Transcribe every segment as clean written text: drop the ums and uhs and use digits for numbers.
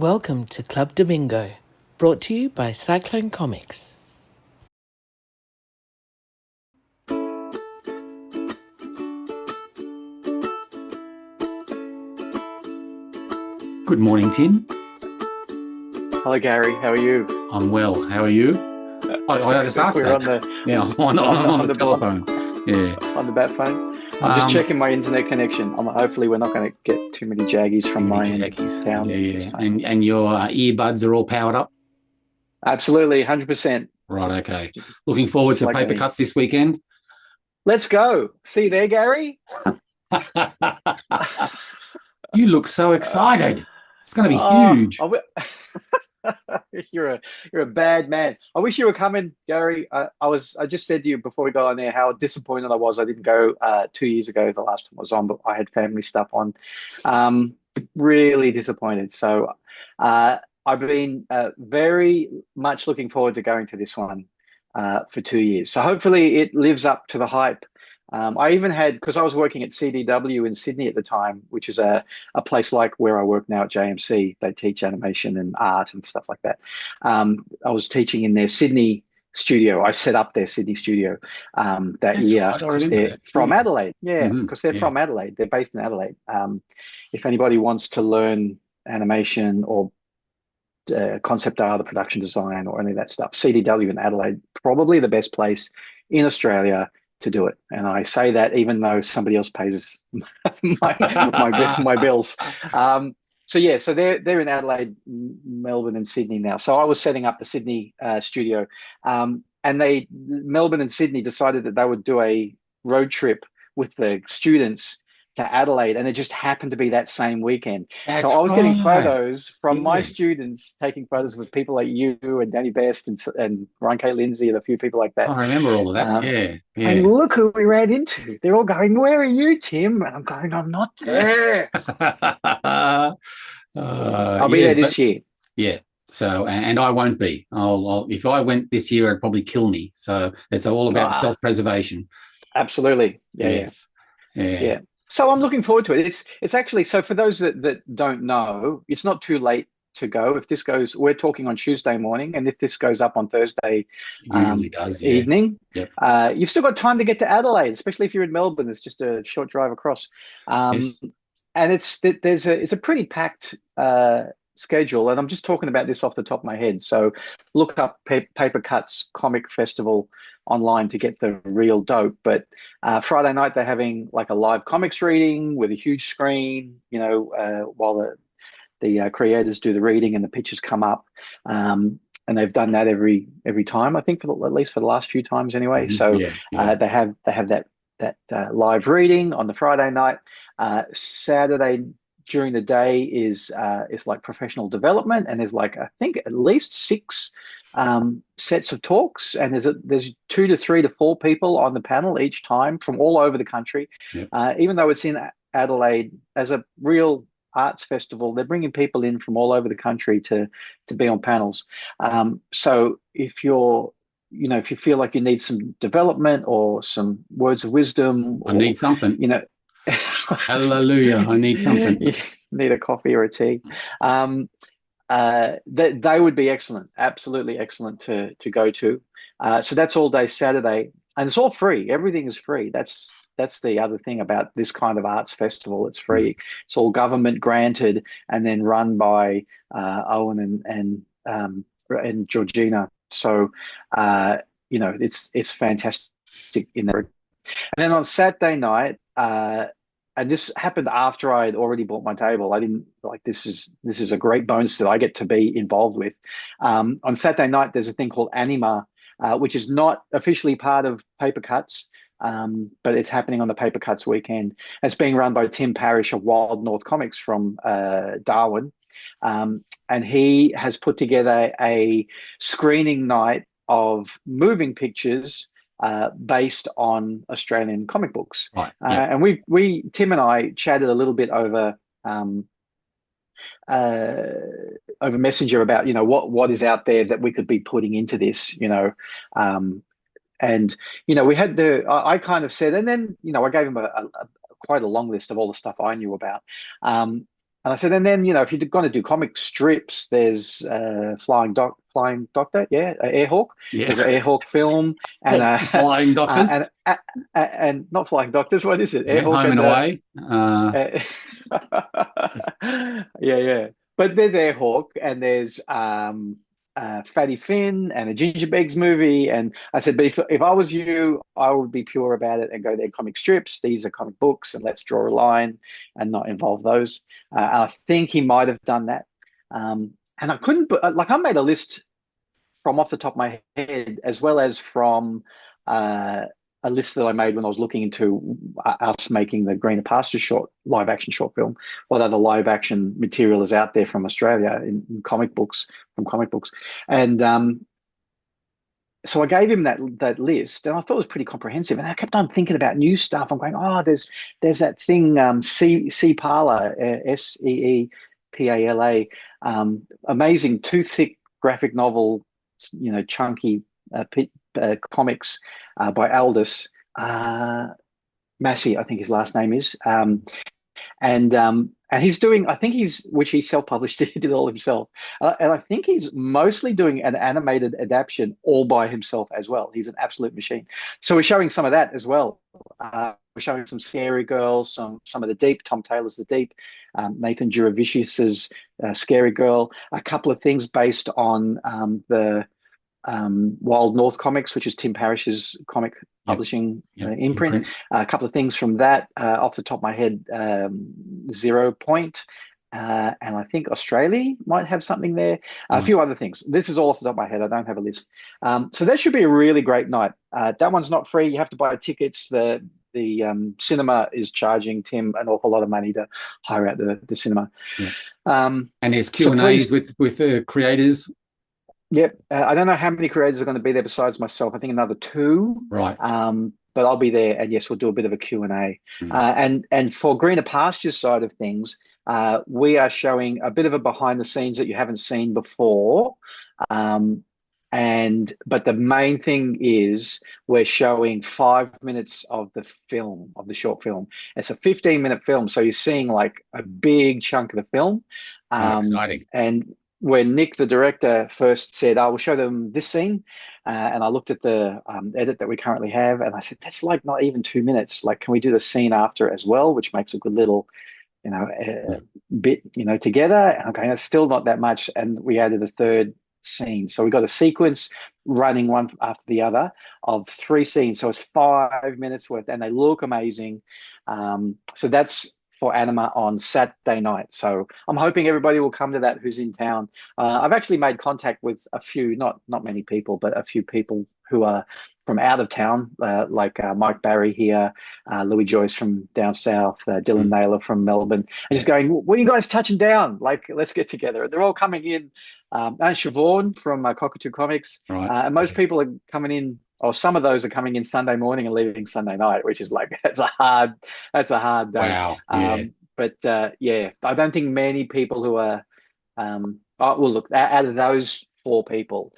Welcome to Club Damingo, brought to you by Cyclone Comics. Good morning, Tim. Hello, Gary. How are you? I'm well. How are you? I just asked We're that. on the Yeah, I'm on the telephone. Yeah. on the bat phone. I'm just checking my internet connection. Hopefully, we're not going to get too many jaggies from my end of Jackies. town this Yeah. time. And your earbuds are all powered up? Absolutely, 100%. Right, okay. Looking forward Just to like me. Papercuts this weekend. Let's go. See you there, Gary. You look so excited. It's going to be Oh, huge. you're a bad man. I wish you were coming, Gary. I just said to you before we got on there how disappointed I was. I didn't go 2 years ago, the last time I was on, but I had family stuff on. Really disappointed. So I've been very much looking forward to going to this one for 2 years. So hopefully it lives up to the hype. I even had, because I was working at CDW in Sydney at the time, which is a place like where I work now at JMC. They teach animation and art and stuff like that. I was teaching in their Sydney studio. I set up their Sydney studio that That's year right. I because remember they're that. from Yeah. Adelaide. Yeah, Hmm. because they're Yeah. from Adelaide. They're based in Adelaide. If anybody wants to learn animation or concept art or production design or any of that stuff, CDW in Adelaide, probably the best place in Australia to do it. And I say that even though somebody else pays my bills. So yeah, so they're in Adelaide, Melbourne, and Sydney now. So I was setting up the Sydney studio, and Melbourne and Sydney decided that they would do a road trip with the students to Adelaide, and it just happened to be that same weekend. So That's I was getting right. photos from my Yes. students, taking photos with people like you and Danny Best and Ryan K. Lindsay and a few people like that. I remember all of that. Um, Yeah. and Yeah. look who we ran into. They're all going, "Where are you, Tim?" And I'm going, "I'm not there. I'll be Yeah, there but this year." yeah. So, and I won't be. If I went this year, it'd probably kill me. So it's all about Ah, self-preservation. absolutely. Yeah, yeah, Yes. Yeah. yeah. So I'm looking forward to it. It's actually, so for those that don't know, it's not too late to go. If this goes, we're talking on Tuesday morning, and if this goes up on Thursday It usually does. Yeah. evening, Yep. you've still got time to get to Adelaide, especially if you're in Melbourne. It's just a short drive across. Um, Yes. and it's a pretty packed schedule, and I'm just talking about this off the top of my head. So look up Papercuts Comic Festival online to get the real dope. But Friday night they're having like a live comics reading with a huge screen, while the creators do the reading and the pictures come up. And they've done that every time, I think, at least for the last few times anyway. Mhm. So Yeah. Yeah. they have that live reading on the Friday night. Saturday during the day is like professional development, and there's like I think at least six sets of talks, and there's 2 to 3 to 4 people on the panel each time from all over the country. Yep. Even though it's in Adelaide as a real arts festival, they're bringing people in from all over the country to be on panels. So if you feel like you need some development or some words of wisdom, I or need something. you know Hallelujah. I need something. you need a coffee or a tea, they would be excellent, absolutely excellent to go to. So that's all day Saturday, and it's all free. Everything is free. That's the other thing about this kind of arts festival. It's Mm. free. It's all government granted, and then run by Owen and Georgina. So it's fantastic in there. And then on Saturday night, and this happened after I had already bought my table. I didn't like this is a great bonus that I get to be involved with. On Saturday night, there's a thing called Anima, which is not officially part of Papercuts, but it's happening on the Papercuts weekend. It's being run by Tim Parrish of Wild North Comics from Darwin, and he has put together a screening night of moving pictures based on Australian comic books. Right. Yep. And we Tim and I chatted a little bit um, uh, over Messenger about what is out there that we could be putting into this, and we had I kind of said, and then I gave him a quite a long list of all the stuff I knew about. And I said, and then, if you're going to do comic strips, there's Flying Doctor, yeah, Airhawk. Yeah. There's an Airhawk film, and Flying Doctors. and not Flying Doctors. What is it? Yeah, Airhawk Home and Away. yeah. But there's Airhawk, and there's Fatty Finn, and a Ginger Beggs movie. And I said, but if I was you, I would be pure about it and go, they're comic strips. These are comic books, and let's draw a line and not involve those. I think he might have done that. And I couldn't, I made a list from off the top of my head, as well as from a list that I made when I was looking into us making the Greener Pastures live action short film. What other live action material is out there from Australia in comic books, and so I gave him that list, and I thought it was pretty comprehensive. And I kept on thinking about new stuff. I'm going, there's that thing, Seepala, Seepala, amazing, too thick graphic novel, chunky comics by Aldous Massey, I think his last name is, and he's doing, which he self-published, he did it all himself, and I think he's mostly doing an animated adaptation all by himself as well. He's an absolute machine. So we're showing some of that as well. We're showing some Scary Girls, some of the Deep, Tom Taylor's The Deep, Nathan Juravicius's Scary Girl, a couple of things based on the Wild North Comics, which is Tim Parrish's comic publishing imprint. A couple of things from that off the top of my head, 0 Point, and I think Australia might have something there. A few other things. This is all off the top of my head. I don't have a list. So that should be a really great night. That one's not free. You have to buy tickets. The cinema is charging Tim an awful lot of money to hire out the cinema. Yeah. And there's Q&As with the creators. Yep. I don't know how many creators are going to be there besides myself. I think another 2. Right. But I'll be there, and yes, we'll do a bit of a Q&A. And for Greener Pastures side of things, we are showing a bit of a behind the scenes that you haven't seen before. But the main thing is we're showing 5 minutes of the film, of the short film. It's a 15-minute film, so you're seeing like a big chunk of the film. Exciting. And when Nick, the director, first said, I will show them this scene, and I looked at the edit that we currently have, and I said, that's like not even 2 minutes. Like, can we do the scene after as well, which makes a good little, bit, together? And I'm going, that's still not that much. And we added a third scene. So we got a sequence running one after the other of 3 scenes. So it's 5 minutes worth, and they look amazing. So that's for Anima on Saturday night. So I'm hoping everybody will come to that who's in town. I've actually made contact with a few, not many people, but a few people who are from out of town, like Mike Barry here, Louis Joyce from down south, Dylan Naylor from Melbourne, and just going, when are you guys touching down? Like, let's get together. They're all coming in. And Siobhan from Cockatoo Comics. Right. And most people are coming in, or some of those are coming in Sunday morning and leaving Sunday night, which is like, that's a hard day. Wow. Yeah. But I don't think many people who are, well, look, out of those 4 people,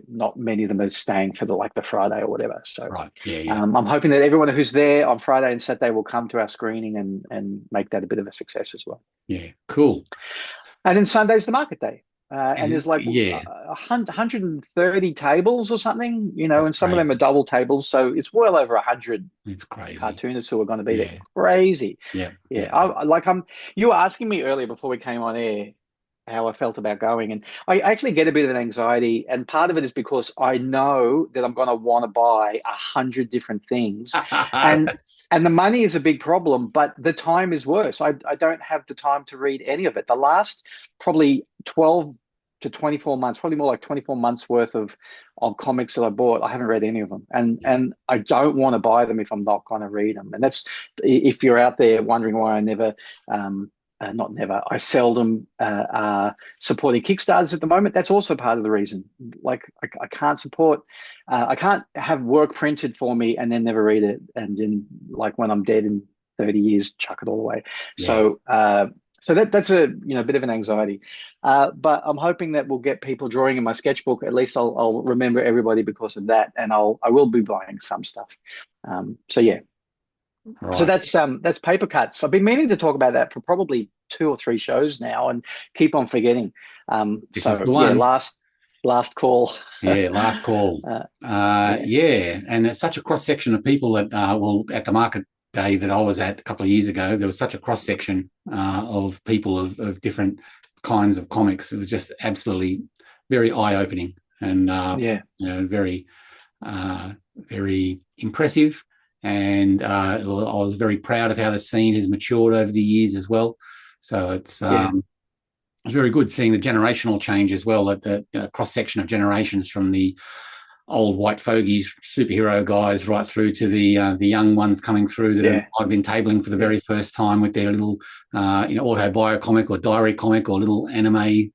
not many of them are staying for the Friday or whatever. So right. Yeah. I'm hoping that everyone who's there on Friday and Saturday will come to our screening and make that a bit of a success as well. Yeah. Cool. And then Sunday's the market day. And there's like 130 tables or something, and some of them are double tables. So it's well over 100 it's crazy. Cartoonists who are going to be there. Crazy. Yeah. You were asking me earlier before we came on air how I felt about going. And I actually get a bit of an anxiety. And part of it is because I know that I'm going to want to buy 100 different things. and the money is a big problem, but the time is worse. I don't have the time to read any of it. The last probably 12 to 24 months, probably more like 24 months worth of comics that I bought, I haven't read any of them. And I don't want to buy them if I'm not going to read them. And that's, if you're out there wondering why I never, I seldom supporting Kickstarters at the moment. That's also part of the reason. Like, I can't support, I can't have work printed for me and then never read it. And then, like, when I'm dead in 30 years, chuck it all away. Yeah. So that's a bit of an anxiety, but I'm hoping that we'll get people drawing in my sketchbook. At least I'll remember everybody because of that, and I will be buying some stuff. So yeah. Right. So that's Papercuts. I've been meaning to talk about that for probably 2 or 3 shows now and keep on forgetting. This is So the one. last call. Yeah, last call. Yeah, and it's such a cross section of people that at the market day that I was at a couple of years ago, there was such a cross section of people of different kinds of comics. It was just absolutely very eye opening and very very impressive. And I was very proud of how the scene has matured over the years as well. So it's very good seeing the generational change as well, at the cross section of generations, from the old white fogies, superhero guys, right through to the young ones coming through that might have been tabling for the very first time with their little autobio comic or diary comic or little anime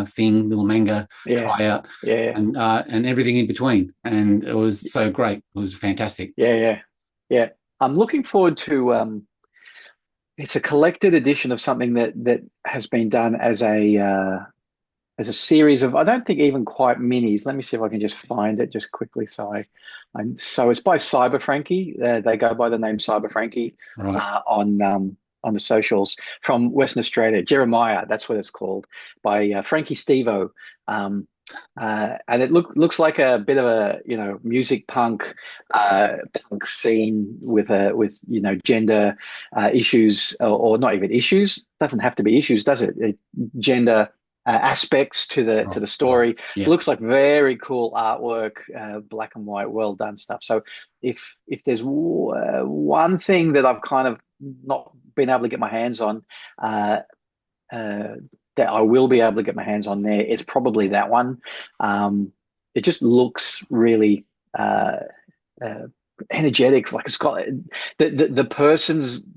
thing, little manga tryout, and everything in between. And it was so great. It was fantastic. Yeah. I'm looking forward to. It's a collected edition of something that has been done as a series of, I don't think even quite minis. Let me see if I can just find it just quickly. So it's by Cyber Frankie. They go by the name Cyber Frankie on the socials, from Western Australia. Jeremiah, that's what it's called, by Frankie Stevo. And it looks like a bit of a music punk scene with gender issues, or not even issues. Doesn't have to be issues, does it? Gender aspects to the story. It looks like very cool artwork, black and white, well done stuff. So if there's one thing that I've kind of not been able to get my hands on, that I will be able to get my hands on there, it's probably that one. It just looks really energetic. Like it's got the person's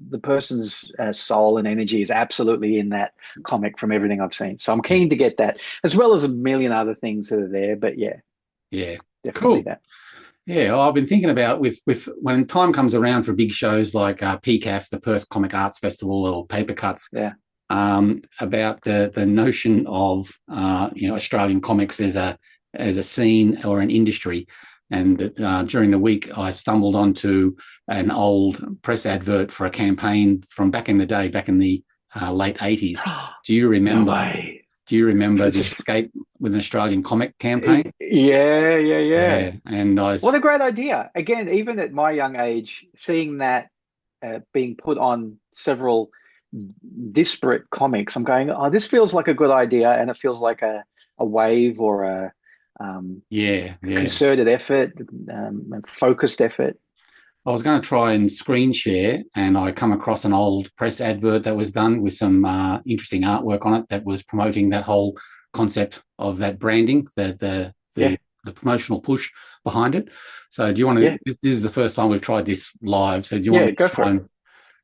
soul and energy is absolutely in that comic from everything I've seen. So I'm keen to get that, as well as a million other things that are there. But definitely cool. That. Yeah, I've been thinking about with when time comes around for big shows like PCAF, the Perth Comic Arts Festival, or Papercuts. About the notion of Australian comics as a scene or an industry. And during the week, I stumbled onto an old press advert for a campaign from back in the day, back in the late 80s. Do you remember? No way. Do you remember the Escape with an Australian Comic campaign? Yeah. And what a great idea! Again, even at my young age, seeing that being put on several disparate comics, I'm going, oh, this feels like a good idea, and it feels like a wave or a concerted effort, focused effort. I was going to try and screen share, and I come across an old press advert that was done with some interesting artwork on it that was promoting that whole concept of that branding, the promotional push behind it. So do you want to, this is the first time we've tried this live, so do you want to try and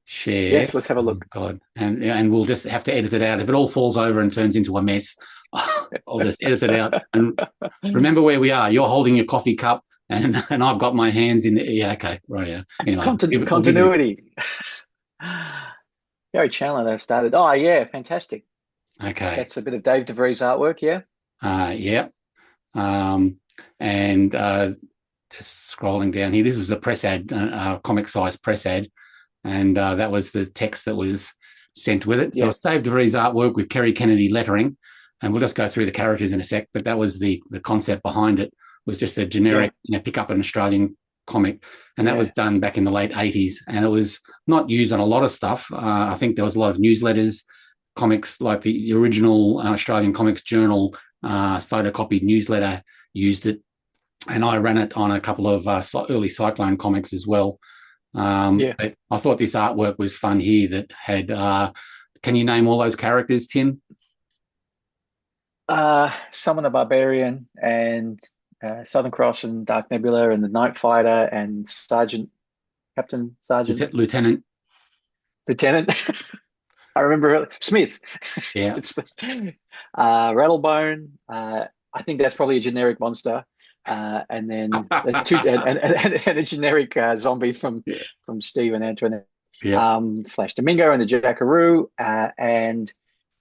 share? Yes, let's have a look. God, and we'll just have to edit it out. If it all falls over and turns into a mess, I'll just edit it out. And remember where we are. You're holding your coffee cup, and I've got my hands in the. Yeah, okay, right. Yeah. Anyway, continuity. Gary Chaloner started. Oh yeah, fantastic. Okay, that's a bit of Dave DeVries artwork. And just scrolling down here. This was a press ad, comic size press ad. And that was the text that was sent with it. So it's Dave DeVries artwork with Kerry Kennedy lettering. And we'll just go through the characters in a sec. But that was the concept behind it, was just a generic, pick up an Australian comic. And that was done back in the late 80s. And it was not used on a lot of stuff. I think there was a lot of newsletters, comics, like the original Australian Comics Journal photocopied newsletter used it. And I ran it on a couple of early Cyclone comics as well. But I thought this artwork was fun here that had can you name all those characters, Tim? Summon the Barbarian and Southern Cross and Dark Nebula and the Night Fighter and Captain Sergeant Lieutenant I remember Smith. Rattlebone. I think that's probably a generic monster. And then and a generic zombie from Steve and Antoinette. Flash Damingo and the Jackaroo, and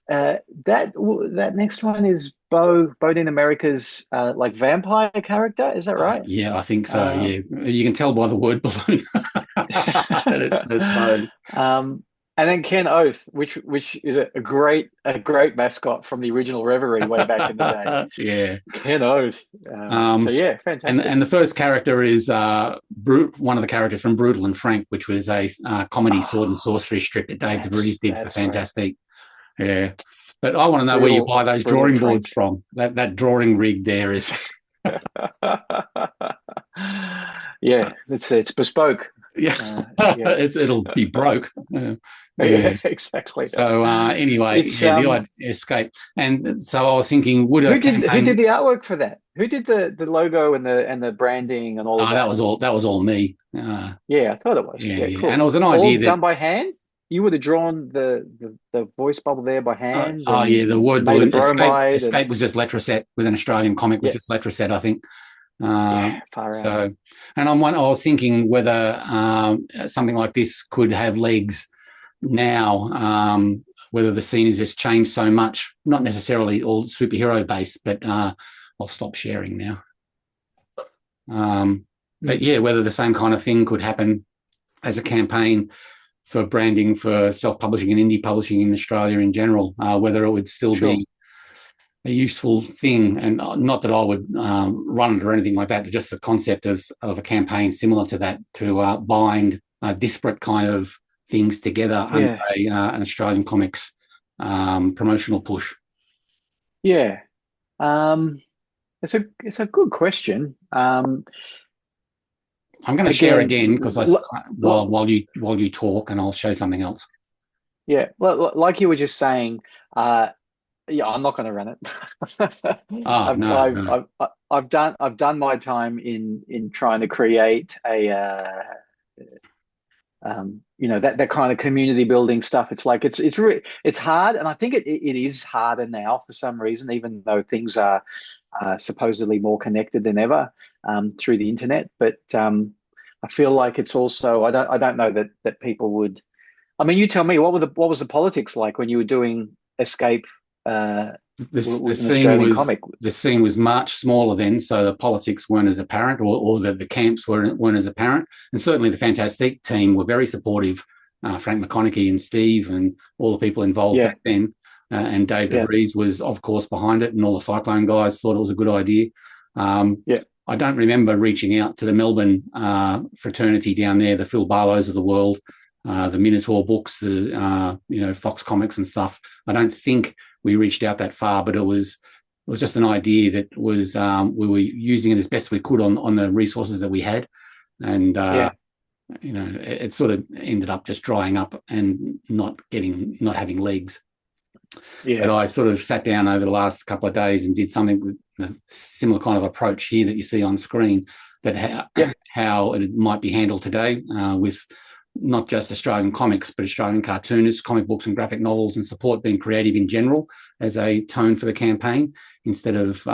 that next one is Bodine America's like vampire character. Is that right? Yeah, I think so. You can tell by the word balloon. That's those. And then Ken Oath, which is a great mascot from the original Reverie way back in the day. Yeah. Ken Oath. So yeah, fantastic. And the first character is one of the characters from Brutal and Frank, which was a comedy sword and sorcery strip that Dave DeVries did for Fantastic. Right. Yeah. But I want to know where you buy those drawing boards from. That drawing rig there is. Yeah, it's bespoke. Yeah, it'll be broke. Yeah, exactly. So anyway, the escape, and so I was thinking, who did the artwork for that? Who did the logo and the branding and all of that? That was all me. Yeah, I thought it was. Yeah, cool. And it was an idea all done by hand. You would have drawn the voice bubble there by hand. The word balloon. Escape was just Letraset with an Australian comic. Was just Letraset, I think. Far out. So, and I was thinking whether something like this could have legs now, whether the scene has just changed so much, not necessarily all superhero based, but I'll stop sharing now. But yeah, whether the same kind of thing could happen as a campaign for branding for self-publishing and indie publishing in Australia in general, whether it would still be a useful thing, and not that I would run it or anything like that, just the concept of a campaign similar to that to bind disparate kind of things together under an Australian Comics promotional push. Yeah, it's a good question. I'm going to share again because while you talk, and I'll show something else. Yeah, well, like you were just saying. Yeah, I'm not going to run it. I've done my time in trying to create a that kind of community building stuff. It's like it's hard, and I think it is harder now for some reason, even though things are supposedly more connected than ever through the internet. But I feel like it's also I don't know that people would. I mean, you tell me what was the politics like when you were doing Escape? The scene was much smaller then, so the politics weren't as apparent, or the camps weren't as apparent. And certainly the Fantastic team were very supportive. Frank McConaughey and Steve and all the people involved back then, and Dave DeVries was of course behind it, and all the Cyclone guys thought it was a good idea. I don't remember reaching out to the Melbourne fraternity down there, the Phil Barlows of the world, the Minotaur books, the Fox Comics and stuff. I don't think we reached out that far, but it was just an idea that was we were using it as best we could on the resources that we had, and it sort of ended up just drying up and not having legs. But I sort of sat down over the last couple of days and did something with a similar kind of approach here that you see on screen, but how it might be handled today with not just Australian comics, but Australian cartoonists, comic books and graphic novels, and support being creative in general as a tone for the campaign, instead of,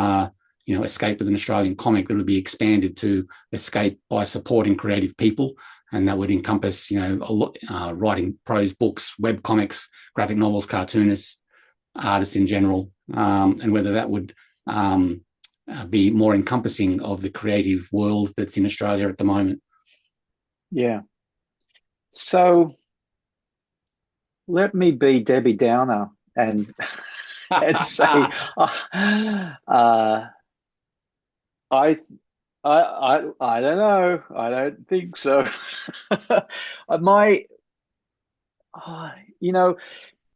Escape with an Australian comic that would be expanded to Escape by supporting creative people. And that would encompass, writing prose books, web comics, graphic novels, cartoonists, artists in general, and whether that would be more encompassing of the creative world that's in Australia at the moment. Yeah. So let me be Debbie Downer and say I don't know. I don't think so.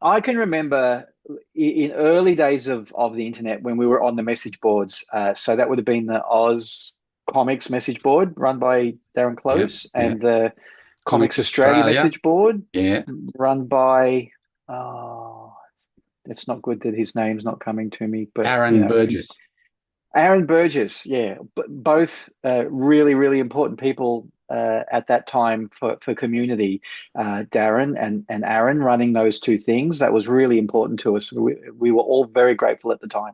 I can remember in early days of the internet when we were on the message boards. So that would have been the Oz Comics message board run by Darren Close, and the Comics Australia message board run by it's not good that his name's not coming to me, but Aaron Burgess. Aaron Burgess, both really, really important people at that time for community. Darren and Aaron running those two things, that was really important to us. We were all very grateful at the time.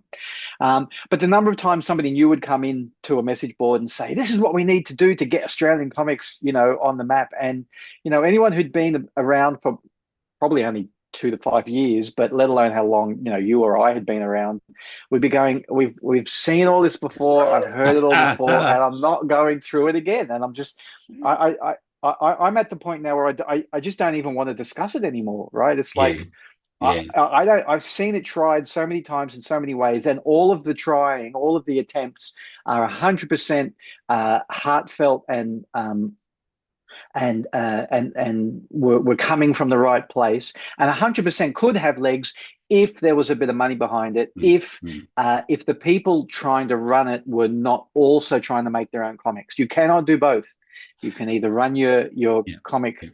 But the number of times somebody new would come in to a message board and say, "This is what we need to do to get Australian comics, on the map." And anyone who'd been around for probably only 2 to 5 years, but let alone how long you or I had been around, we'd be going, we've seen all this before, I've heard it all before, and I'm not going through it again. And I'm just I'm at the point now where I just don't even want to discuss it anymore, right? It's Yeah, like yeah. I don't. I've seen it tried so many times in so many ways, and all of the trying, all of the attempts are 100% heartfelt and we're coming from the right place, and 100% could have legs if there was a bit of money behind it, if the people trying to run it were not also trying to make their own comics. You cannot do both. You can either run your comic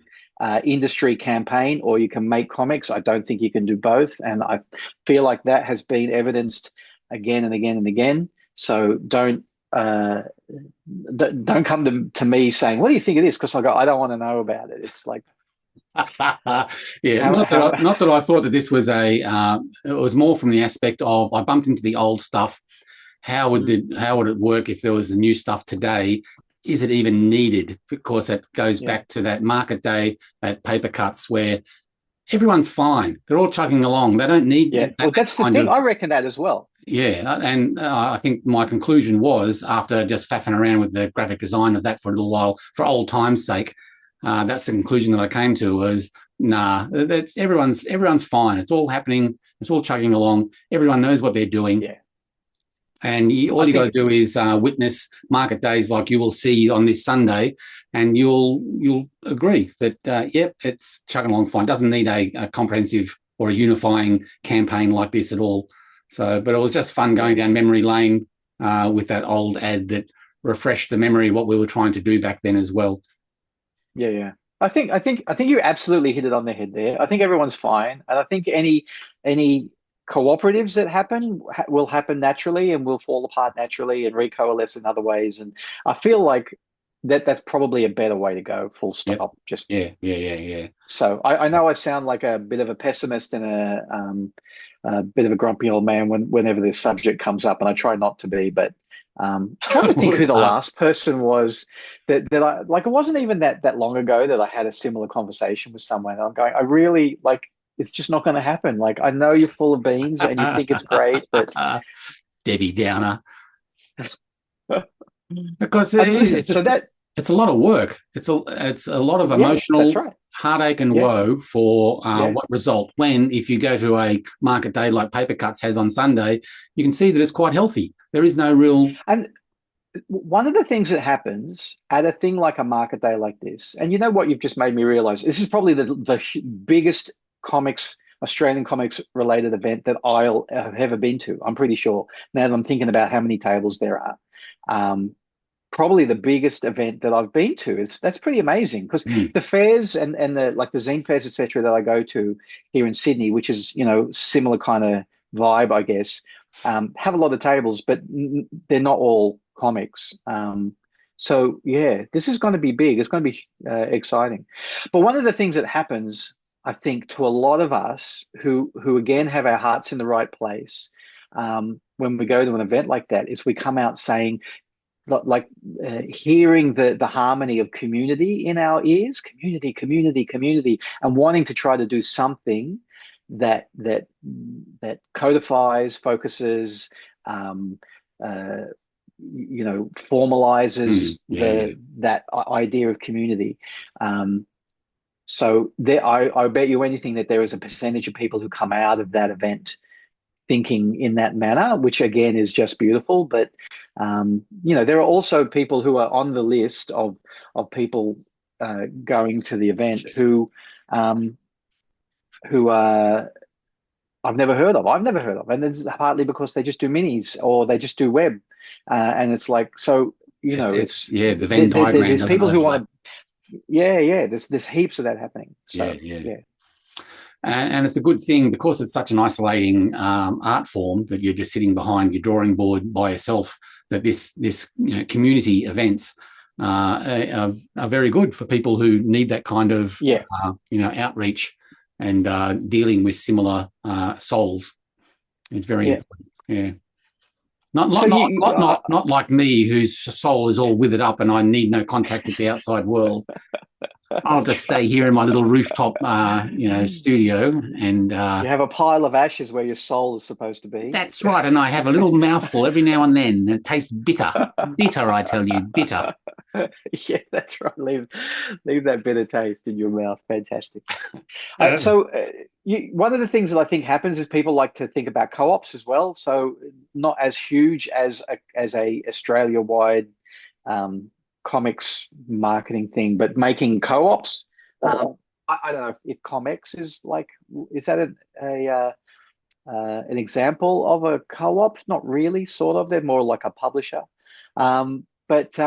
industry campaign, or you can make comics. I don't think you can do both, and I feel like that has been evidenced again and again and again. So don't come to me saying, what do you think of this? Because I don't want to know about it. It's like, yeah, not that I thought that this was it was more from the aspect of, I bumped into the old stuff. How would it work if there was the new stuff today? Is it even needed? Because it goes back to that market day at Papercuts where everyone's fine. They're all chugging along. They don't need. Yeah, well, that's the thing. I reckon that as well. Yeah, and I think my conclusion was, after just faffing around with the graphic design of that for a little while, for old time's sake, that's the conclusion that I came to was, nah, everyone's fine. It's all happening. It's all chugging along. Everyone knows what they're doing. Yeah. And all you got to do is witness market days like you will see on this Sunday, and you'll agree that, it's chugging along fine. Doesn't need a comprehensive or a unifying campaign like this at all. So, but it was just fun going down memory lane with that old ad that refreshed the memory of what we were trying to do back then as well. Yeah. I think you absolutely hit it on the head there. I think everyone's fine, and I think any cooperatives that happen will happen naturally and will fall apart naturally and recoalesce in other ways. And I feel like that's probably a better way to go. Full stop. Yep. Just yeah. So I know I sound like a bit of a pessimist and a bit of a grumpy old man whenever this subject comes up, and I try not to be, but trying to think who the last person was that I like. It wasn't even that long ago that I had a similar conversation with someone. I'm going, I really like. It's just not going to happen. Like, I know you're full of beans and you think it's great, but Debbie Downer. Because it's a lot of work. It's a lot of emotional heartache and woe for what result. When, if you go to a market day like Papercuts has on Sunday, you can see that it's quite healthy. There is no real. And one of the things that happens at a thing like a market day like this, and you know what, you've just made me realize, this is probably the biggest Australian comics related event that I'll have ever been to. I'm pretty sure, now that I'm thinking about how many tables there are. Probably the biggest event that I've been to. That's pretty amazing, because the fairs and the zine fairs, etc., that I go to here in Sydney, which is, similar kind of vibe, I guess, have a lot of tables, but they're not all comics. So yeah, this is going to be big. It's going to be exciting. But one of the things that happens, I think, to a lot of us who again have our hearts in the right place, when we go to an event like that, is we come out saying, hearing the harmony of community in our ears, community, and wanting to try to do something that codifies, focuses, formalizes that idea of community. So I bet you anything that there is a percentage of people who come out of that event thinking in that manner, which again is just beautiful. But there are also people who are on the list of people going to the event who I've never heard of, and it's partly because they just do minis or they just do web, and it's like, so it's the Venn diagram. There's people who want to. Yeah. There's heaps of that happening. So, yeah. And it's a good thing, because it's such an isolating art form that you're just sitting behind your drawing board by yourself, that this community events are very good for people who need that kind of outreach and dealing with similar souls. It's very important. Yeah. Not like me, whose soul is all withered up and I need no contact with the outside world. I'll just stay here in my little rooftop, studio, and you have a pile of ashes where your soul is supposed to be. That's right, and I have a little mouthful every now and then. It tastes bitter, I tell you, bitter. Yeah, that's right. Leave that bitter taste in your mouth. Fantastic. Um, One of the things that I think happens is people like to think about co-ops as well. So not as huge as a Australia-wide comics marketing thing, but making co-ops. I don't know if Comex is that an example of a co-op? Not really, sort of. They're more like a publisher. But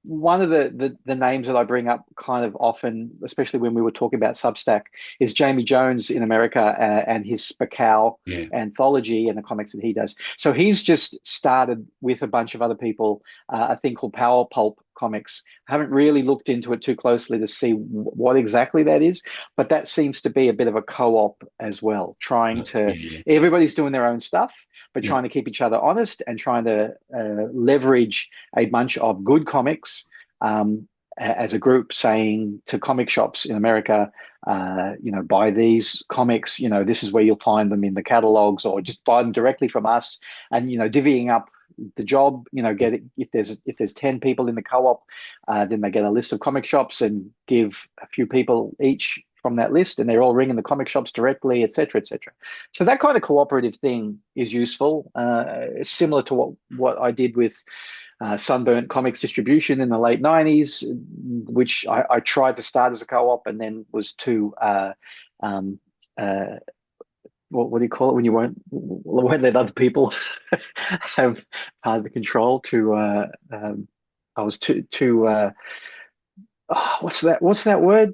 one of the names that I bring up kind of often, especially when we were talking about Substack, is Jamie Jones in America and his Spacow yeah, anthology and the comics that he does. So he's just started with a bunch of other people a thing called Power Pulp Comics. I haven't really looked into it too closely to see what exactly that is, but that seems to be a bit of a co-op as well, trying to, yeah, everybody's doing their own stuff, but yeah, trying to keep each other honest and trying to leverage a bunch of good comics as a group, saying to comic shops in America, buy these comics, this is where you'll find them in the catalogs, or just buy them directly from us, and, divvying up the job, get it, if there's 10 people in the co-op, then they get a list of comic shops and give a few people each from that list, and they're all ringing the comic shops directly, etc., etc. So that kind of cooperative thing is useful, similar to what I did with Sunburnt Comics Distribution in the late 90s, which I tried to start as a co-op and then was too what do you call it when you won't let other people have part of the control to I was too what's that word?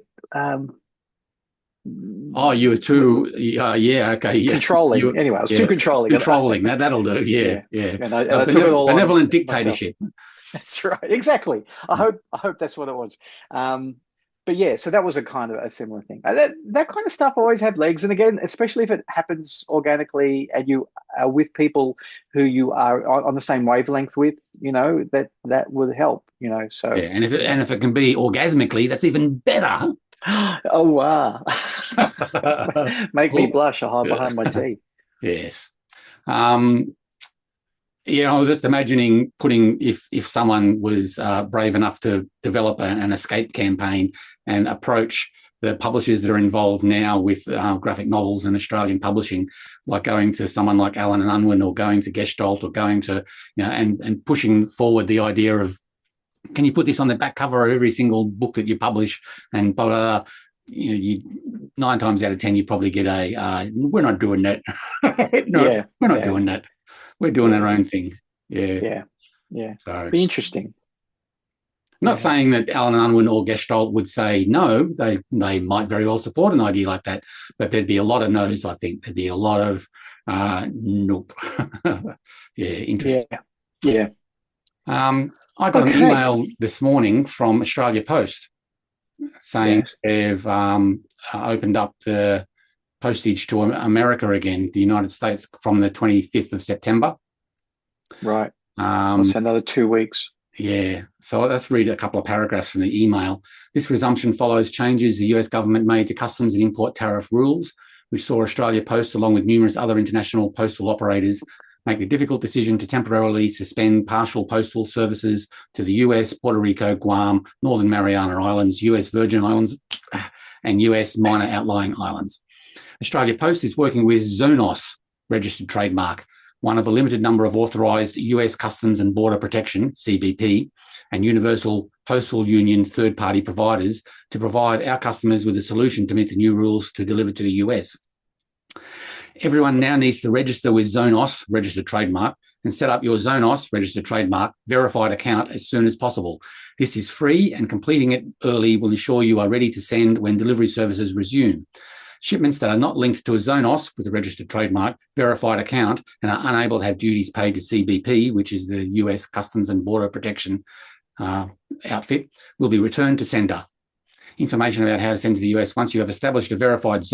Oh, you were too, yeah, okay, yeah. Controlling. Anyway, I was too controlling. Controlling. That'll do. Yeah, yeah. yeah. And I took it all Benevolent on dictatorship. myself. That's right. Exactly. I hope that's what it was. But yeah, so that was a kind of a similar thing. That kind of stuff always had legs. And again, especially if it happens organically and you are with people who you are on the same wavelength with, that would help, so. Yeah, and if it can be orgasmically, that's even better. Oh, wow. Make me blush. I'll hide behind my teeth. Yes. I was just imagining if someone was brave enough to develop an escape campaign and approach the publishers that are involved now with graphic novels and Australian publishing, like going to someone like Allen and Unwin, or going to Gestalt, or going to, and pushing forward the idea of, can you put this on the back cover of every single book that you publish? And blah, blah, blah. You 9 times out of 10, you probably get we're not doing that. We're not doing that. We're doing our own thing. Yeah. So be interesting. Not saying that Allen and Unwin or Gestalt would say no. They might very well support an idea like that, but there'd be a lot of no's. I think there'd be a lot of nope. Interesting. Yeah. I got an email this morning from Australia Post saying they've opened up the postage to America again, the United States, from the 25th of September. Right. That's another 2 weeks. Yeah. So let's read a couple of paragraphs from the email. This resumption follows changes the US government made to customs and import tariff rules, which saw Australia Post, along with numerous other international postal operators, make the difficult decision to temporarily suspend partial postal services to the US, Puerto Rico, Guam, Northern Mariana Islands, US Virgin Islands, and US minor outlying islands. Australia Post is working with Zonos, registered trademark, one of a limited number of authorised US Customs and Border Protection, CBP, and Universal Postal Union third-party providers to provide our customers with a solution to meet the new rules to deliver to the US. Everyone now needs to register with Zonos, registered trademark, and set up your Zonos, registered trademark, verified account as soon as possible. This is free, and completing it early will ensure you are ready to send when delivery services resume. Shipments that are not linked to a Zonos with a registered trademark, verified account, and are unable to have duties paid to CBP, which is the US Customs and Border Protection outfit, will be returned to sender. Information about how to send to the US once you have established a verified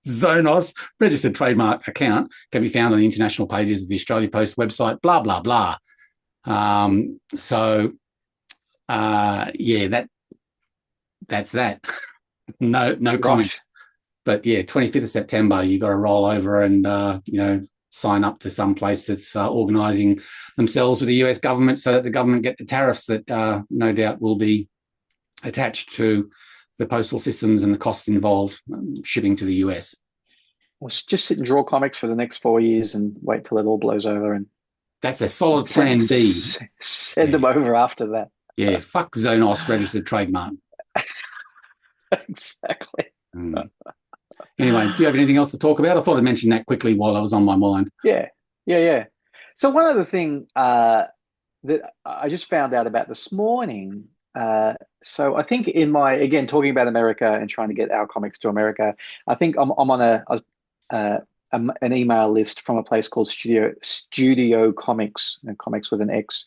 Zonos registered trademark account can be found on the international pages of the Australia Post website, blah, blah, blah. That's that. No comment. But yeah, 25th of September, you got to roll over and, sign up to some place that's organising themselves with the US government so that the government get the tariffs that no doubt will be attached to the postal systems and the cost involved shipping to the US. Well, just sit and draw comics for the next 4 years and wait till it all blows over, and that's a solid plan B. Send them over after that. Yeah, fuck Zonos registered trademark. Exactly. Anyway, do you have anything else to talk about? I thought I'd mention that quickly while I was on my mind. Yeah. So one other thing that I just found out about this morning. So I think again, talking about America and trying to get our comics to America, I think I'm on an email list from a place called Studio Comics, and comics with an X.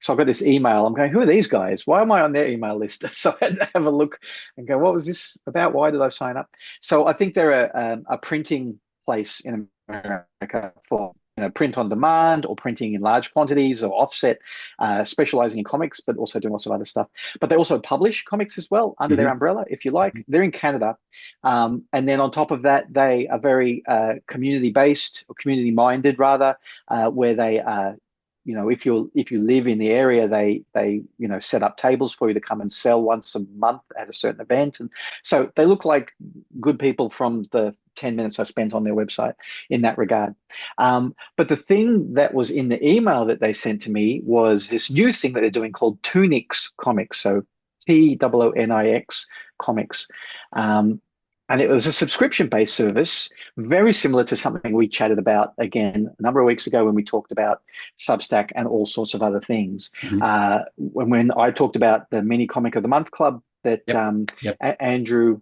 So I've got this email. I'm going, who are these guys? Why am I on their email list? So I had to have a look and go, what was this about? Why did I sign up? So I think they're a printing place in America for print on demand or printing in large quantities or offset, specializing in comics, but also doing lots of other stuff. But they also publish comics as well under their umbrella, if you like. They're in Canada. And then on top of that, they are very community-based or community-minded, rather, where they if you live in the area, they set up tables for you to come and sell once a month at a certain event. And so they look like good people from the 10 minutes I spent on their website in that regard. But the thing that was in the email that they sent to me was this new thing that they're doing called Tunix Comics. So Toonix Comics. And it was a subscription-based service, very similar to something we chatted about, again, a number of weeks ago when we talked about Substack and all sorts of other things. When I talked about the Mini Comic of the Month Club that Andrew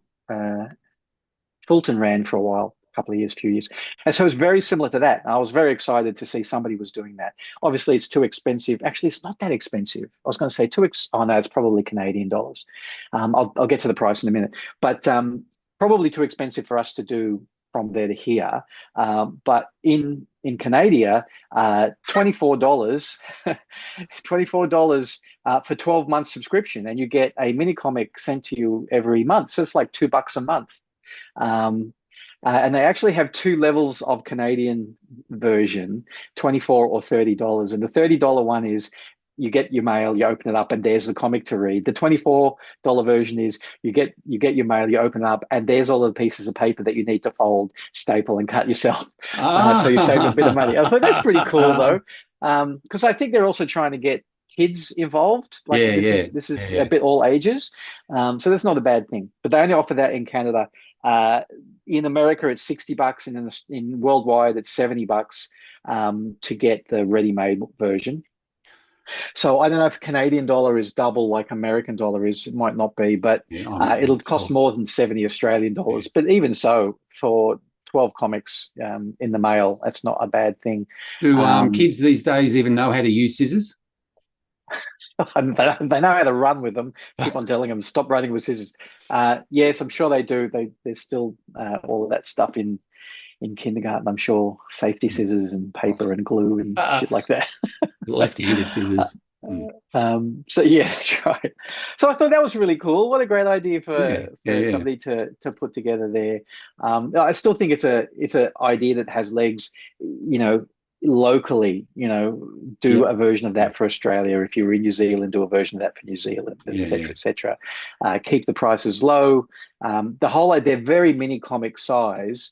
Fulton ran for a while, few years. And so it's very similar to that. I was very excited to see somebody was doing that. Obviously, it's too expensive. Actually, it's not that expensive. I was going to say oh, no, it's probably Canadian dollars. I'll get to the price in a minute. But probably too expensive for us to do from there to here. But in Canada, $24, $24 for 12 months subscription, and you get a mini comic sent to you every month. So it's like $2 a month. And they actually have two levels of Canadian version, $24 or $30. And the $30 one is you get your mail, you open it up, and there's the comic to read. The $24 version is you get your mail, you open it up, and there's all the pieces of paper that you need to fold, staple, and cut yourself. So you save a bit of money. I thought that's pretty cool, though, because I think they're also trying to get kids involved. This is a bit all ages, so that's not a bad thing. But they only offer that in Canada. In America, it's $60, and in worldwide, it's $70 to get the ready-made version. So I don't know if Canadian dollar is double like American dollar is. It might not be, but it'll cost more than 70 Australian dollars. But even so, for 12 comics in the mail, that's not a bad thing. Do kids these days even know how to use scissors? They know how to run with them. Keep on telling them, stop running with scissors. Yes, I'm sure they do. There's still all of that stuff in kindergarten, I'm sure. Safety scissors and paper and glue and shit like that. Left-handed scissors. So yeah, that's right. So I thought that was really cool. What a great idea for somebody to put together there. I still think it's an idea that has legs, locally, do a version of that for Australia. If you're in New Zealand, do a version of that for New Zealand, et cetera. Keep the prices low. The whole, they're very mini comic size.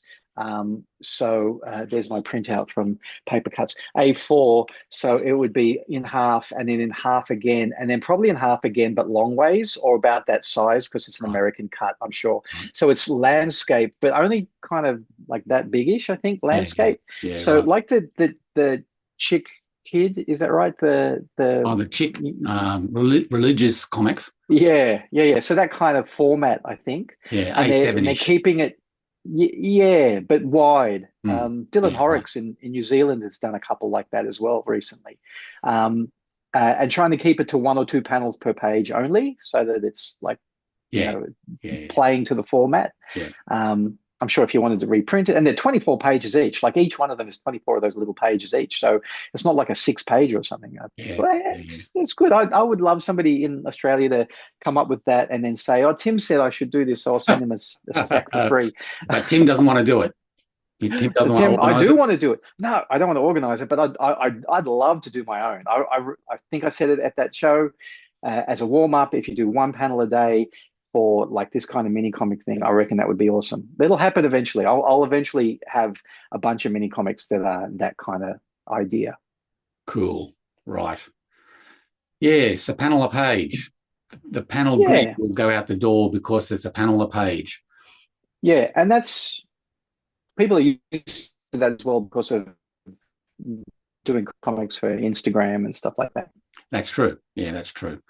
So there's my printout from Papercuts, A4. So it would be in half and then in half again, and then probably in half again, but long ways or about that size because it's an American cut, I'm sure. So it's landscape, but only kind of like that biggish, I think, landscape. So like the chick kid, is that right? The chick religious comics. Yeah. So that kind of format, I think. Yeah, and they're keeping it. Yeah, but wide. Dylan Horrocks in New Zealand has done a couple like that as well recently, and trying to keep it to 1 or 2 panels per page only, so that it's like playing to the format. I'm sure if you wanted to reprint it, and they're 24 pages each, like each one of them is 24 of those little pages each. So it's not like a 6-page or something. It's good. I would love somebody in Australia to come up with that and then say, oh, Tim said I should do this, so I'll send him a stack for free. But Tim doesn't want to do it. Tim doesn't want to Tim, I organise do it? want to do it. No, I don't want to organize it, but I'd love to do my own. I think I said it at that show as a warm up. If you do one panel a day for like this kind of mini comic thing, I reckon that would be awesome. It'll happen eventually. I'll eventually have a bunch of mini comics that are that kind of idea. Cool. Right. Yes, a panel a page. The panel Yeah. grid will go out the door because it's a panel a page. Yeah, and that's people are used to that as well because of doing comics for Instagram and stuff like that. That's true. Yeah, that's true.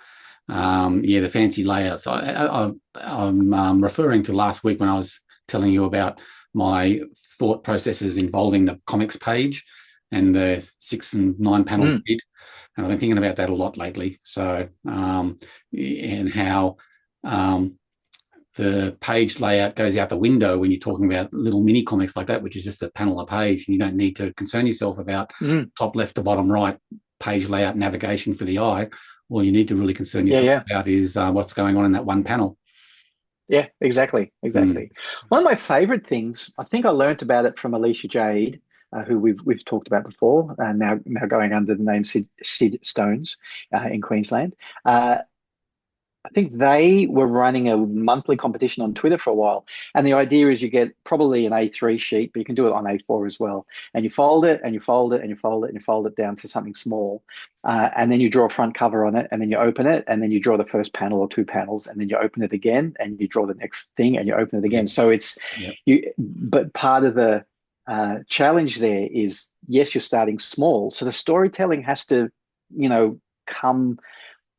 The fancy layouts. I'm referring to last week when I was telling you about my thought processes involving the comics page and the 6 and 9 panel grid. And I've been thinking about that a lot lately. So, and how the page layout goes out the window when you're talking about little mini comics like that, which is just a panel a page, and you don't need to concern yourself about top left to bottom right page layout navigation for the eye. All you need to really concern yourself about is what's going on in that one panel. Yeah, exactly. One of my favorite things, I think I learned about it from Alicia Jade, who we've talked about before, now going under the name Sid Stones in Queensland. I think they were running a monthly competition on Twitter for a while. And the idea is you get probably an A3 sheet, but you can do it on A4 as well. And you fold it and you fold it and you fold it and you fold it down to something small. And then you draw a front cover on it and then you open it and then you draw the first panel or 2 panels and then you open it again and you draw the next thing and you open it again. So it's, but part of the challenge there is, yes, you're starting small. So the storytelling has to, come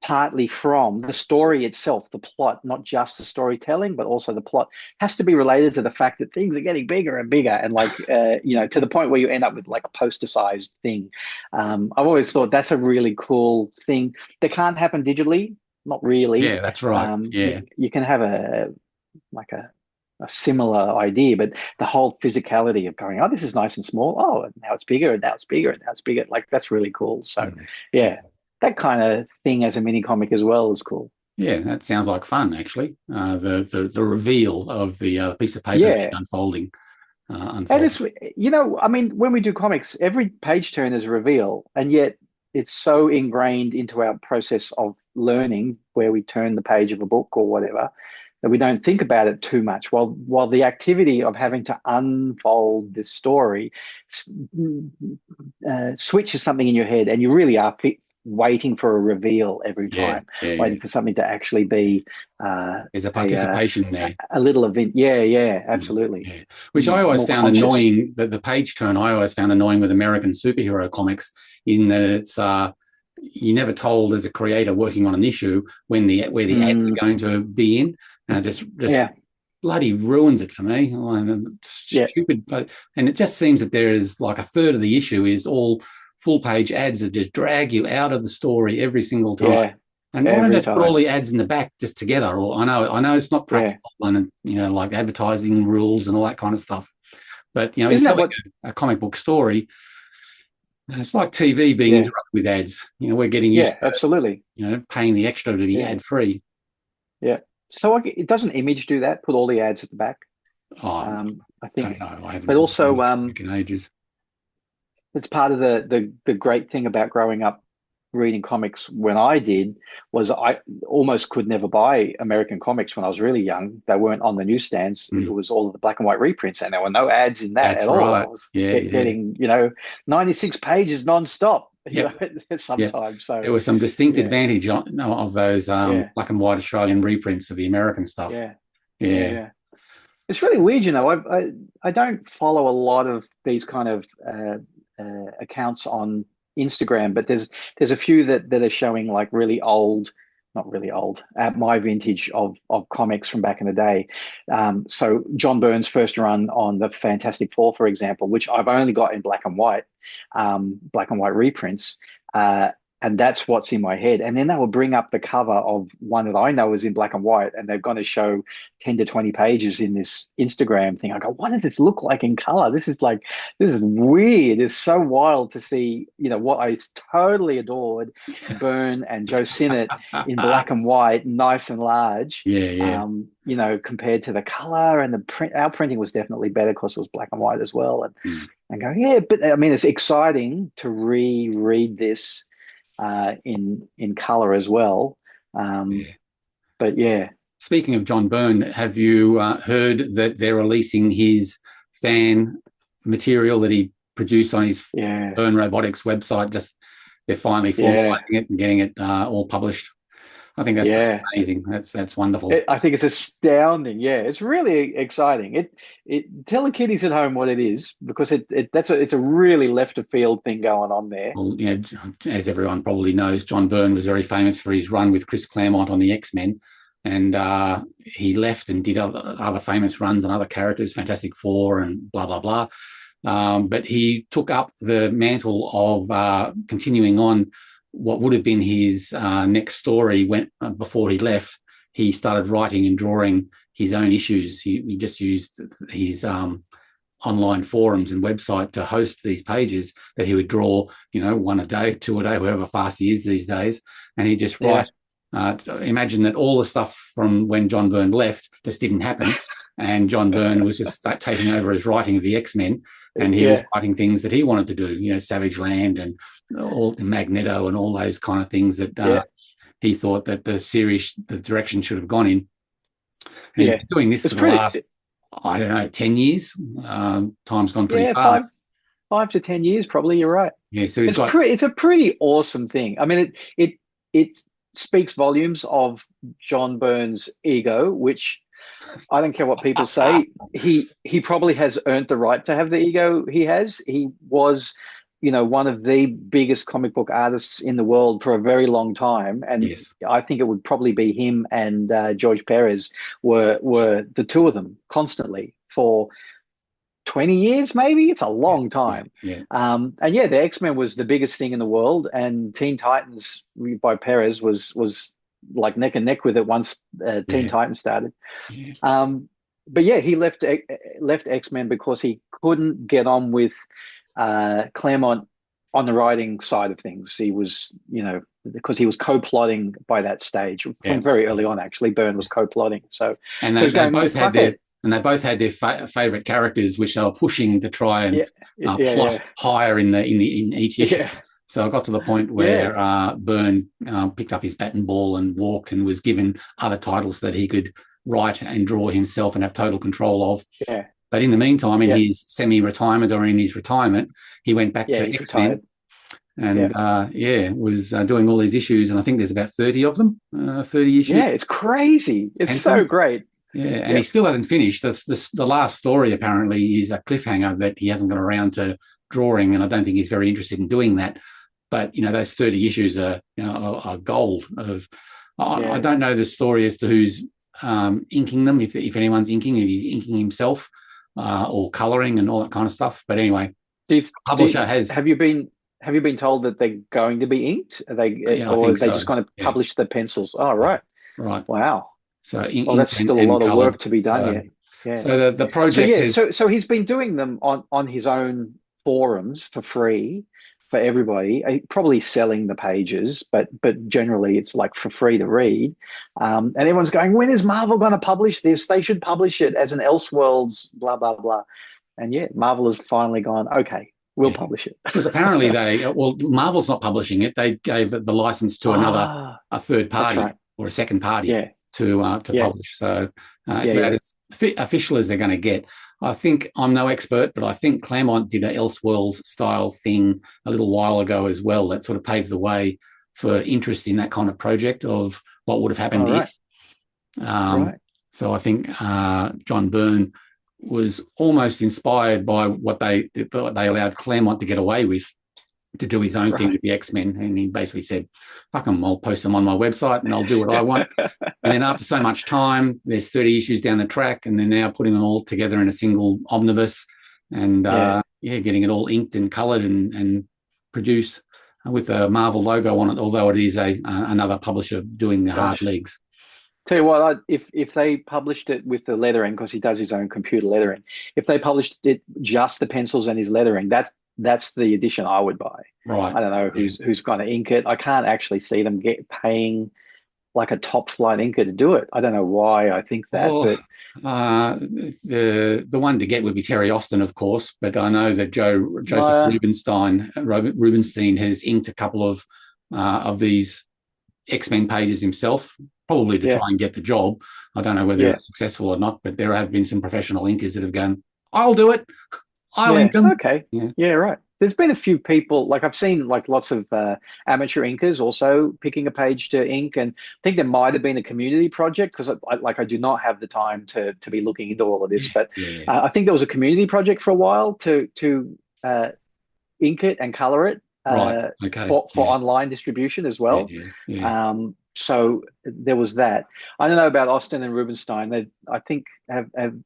partly from the story itself, the plot, not just the storytelling, but also the plot has to be related to the fact that things are getting bigger and bigger and to the point where you end up with like a poster-sized thing. I've always thought that's a really cool thing that can't happen digitally. Not really. Yeah, that's right. You can have a similar idea, but the whole physicality of going, oh, this is nice and small. Oh, and now it's bigger and now it's bigger and now it's bigger. Like that's really cool. So that kind of thing as a mini comic as well is cool. Yeah, that sounds like fun, actually. The reveal of the piece of paper unfolding. And it's, when we do comics, every page turn is a reveal, and yet it's so ingrained into our process of learning where we turn the page of a book or whatever that we don't think about it too much. While the activity of having to unfold this story switches something in your head, and you really are waiting for a reveal every time, waiting for something to actually be there's a participation there, a little event. Absolutely. Which I always found annoying, that the page turn I always found annoying with American superhero comics, in that it's you're never told as a creator working on an issue where the ads are going to be in, and it just bloody ruins it for me. It's stupid, and it just seems that there is like a third of the issue is all full page ads that just drag you out of the story every single time. And why don't just put all the ads in the back just together? Or I know it's not practical, and like advertising rules and all that kind of stuff. But it's like a comic book story. It's like TV being interrupted with ads. We're getting used to absolutely. Paying the extra to be ad free. Yeah. So it doesn't Image do that? Put all the ads at the back. I think. I haven't. But also, in ages. It's part of the great thing about growing up reading comics when I did was I almost could never buy American comics when I was really young. They weren't on the newsstands. It was all of the black and white reprints, and there were no ads in that at all. I was getting 96 pages nonstop sometimes. So there was some distinct advantage of those black and white Australian reprints of the American stuff. Yeah. It's really weird, I don't follow a lot of these kind of accounts on Instagram, but there's a few that are showing like really old, not really old, at my vintage of comics from back in the day. So John Byrne's first run on the Fantastic Four, for example, which I've only got in black and white reprints. and that's what's in my head. And then they will bring up the cover of one that I know is in black and white, and they're going to show 10 to 20 pages in this Instagram thing. I go, what does this look like in color? This is weird. It's so wild to see, what I totally adored, Byrne and Joe Sinnott in black and white, nice and large. Yeah. Compared to the color and the print. Our printing was definitely better because it was black and white as well. And go, yeah, but I mean, it's exciting to reread this in color as well. But yeah. Speaking of John Byrne, have you heard that they're releasing his fan material that he produced on his Byrne Robotics website? They're finally formalizing it and getting it all published. I think that's amazing. That's wonderful. I think it's astounding. Yeah, it's really exciting. Tell the kiddies at home what it is, because it's a really left of field thing going on there. Well, as everyone probably knows, John Byrne was very famous for his run with Chris Claremont on the X-Men, and he left and did other famous runs on other characters, Fantastic Four and blah blah blah. But he took up the mantle of continuing on what would have been his next story. Before he left, he started writing and drawing his own issues. He just used his online forums and website to host these pages that he would draw, one a day, two a day, however fast he is these days. And he just write. Imagine that all the stuff from when John Byrne left just didn't happen. And John Byrne was just taking over his writing of the X-Men. And he was writing things that he wanted to do, Savage Land and all the Magneto and all those kind of things that he thought that the direction should have gone in. And he's been doing this for the last, 10 years. Time's gone pretty fast. 5 to 10 years, probably. You're right. Yeah, so it's a pretty awesome thing. I mean, it speaks volumes of John Byrne's ego, which I don't care what people say. He probably has earned the right to have the ego he has. He was, one of the biggest comic book artists in the world for a very long time. And I think it would probably be him and George Perez were the two of them constantly for 20 years, maybe. It's a long time. And the X-Men was the biggest thing in the world, and Teen Titans by Perez was like neck and neck with it once Teen Titans started. But he left X-Men because he couldn't get on with Claremont on the writing side of things. He was, because he was co-plotting by that stage from very early on. Actually, Byrne was co-plotting. They both had their favorite characters, which they were pushing to try and plot higher in each issue. So I got to the point where Byrne picked up his bat and ball and walked, and was given other titles that he could write and draw himself and have total control of. But in the meantime, in his semi-retirement or in his retirement, he went back to X-Men and was doing all these issues. And I think there's about 30 of them, 30 issues. Yeah, it's crazy. It's so great. Yeah, and he still hasn't finished. The last story apparently is a cliffhanger that he hasn't got around to drawing, and I don't think he's very interested in doing that. But those 30 issues are gold. I don't know the story as to who's inking them, if anyone's inking, if he's inking himself or colouring and all that kind of stuff. But anyway, publisher has. Have you been told that they're going to be inked? Are they, or are they just going to publish the pencils? Oh, right. Wow. So that's still a lot of work to be done yet. So the project so he's been doing them on his own forums for free for everybody, probably selling the pages, but generally it's like for free to read. And everyone's going, when is Marvel going to publish this? They should publish it as an Elseworlds, blah, blah, blah. And Marvel has finally gone, okay, we'll publish it. Because apparently Marvel's not publishing it. They gave the license to a third party or a second party to publish. So it's about as official as they're going to get. I think, I'm no expert, but I think Claremont did an Elseworlds style thing a little while ago as well that sort of paved the way for interest in that kind of project of what would have happened if. So I think John Byrne was almost inspired by what they allowed Claremont to get away with, to do his own thing with the X-Men. And he basically said, fuck them, I'll post them on my website and I'll do what I want. And then after so much time, there's 30 issues down the track, and they're now putting them all together in a single omnibus and getting it all inked and coloured and produced. with the Marvel logo on it, although it is another publisher doing the hard legs. Tell you what, if they published it with the lettering, because he does his own computer lettering, if they published it just the pencils and his lettering, that's the edition I would buy. Right. I don't know who's going to ink it. I can't actually see them paying like a top flight inker to do it. I don't know why I think that, but the one to get would be Terry Austin, of course. But I know that Joseph Rubinstein has inked a couple of these X-Men pages himself, probably to try and get the job. I don't know whether it's successful or not, but there have been some professional inkers that have gone, I'll do it. I'll ink them. Okay. Yeah, right. There's been a few people, like I've seen like lots of amateur inkers also picking a page to ink, and I think there might have been a community project, because I do not have the time to be looking into all of this, but I think there was a community project for a while to ink it and color it for online distribution as well. So there was that. I don't know about Austin and Rubinstein. I think I don't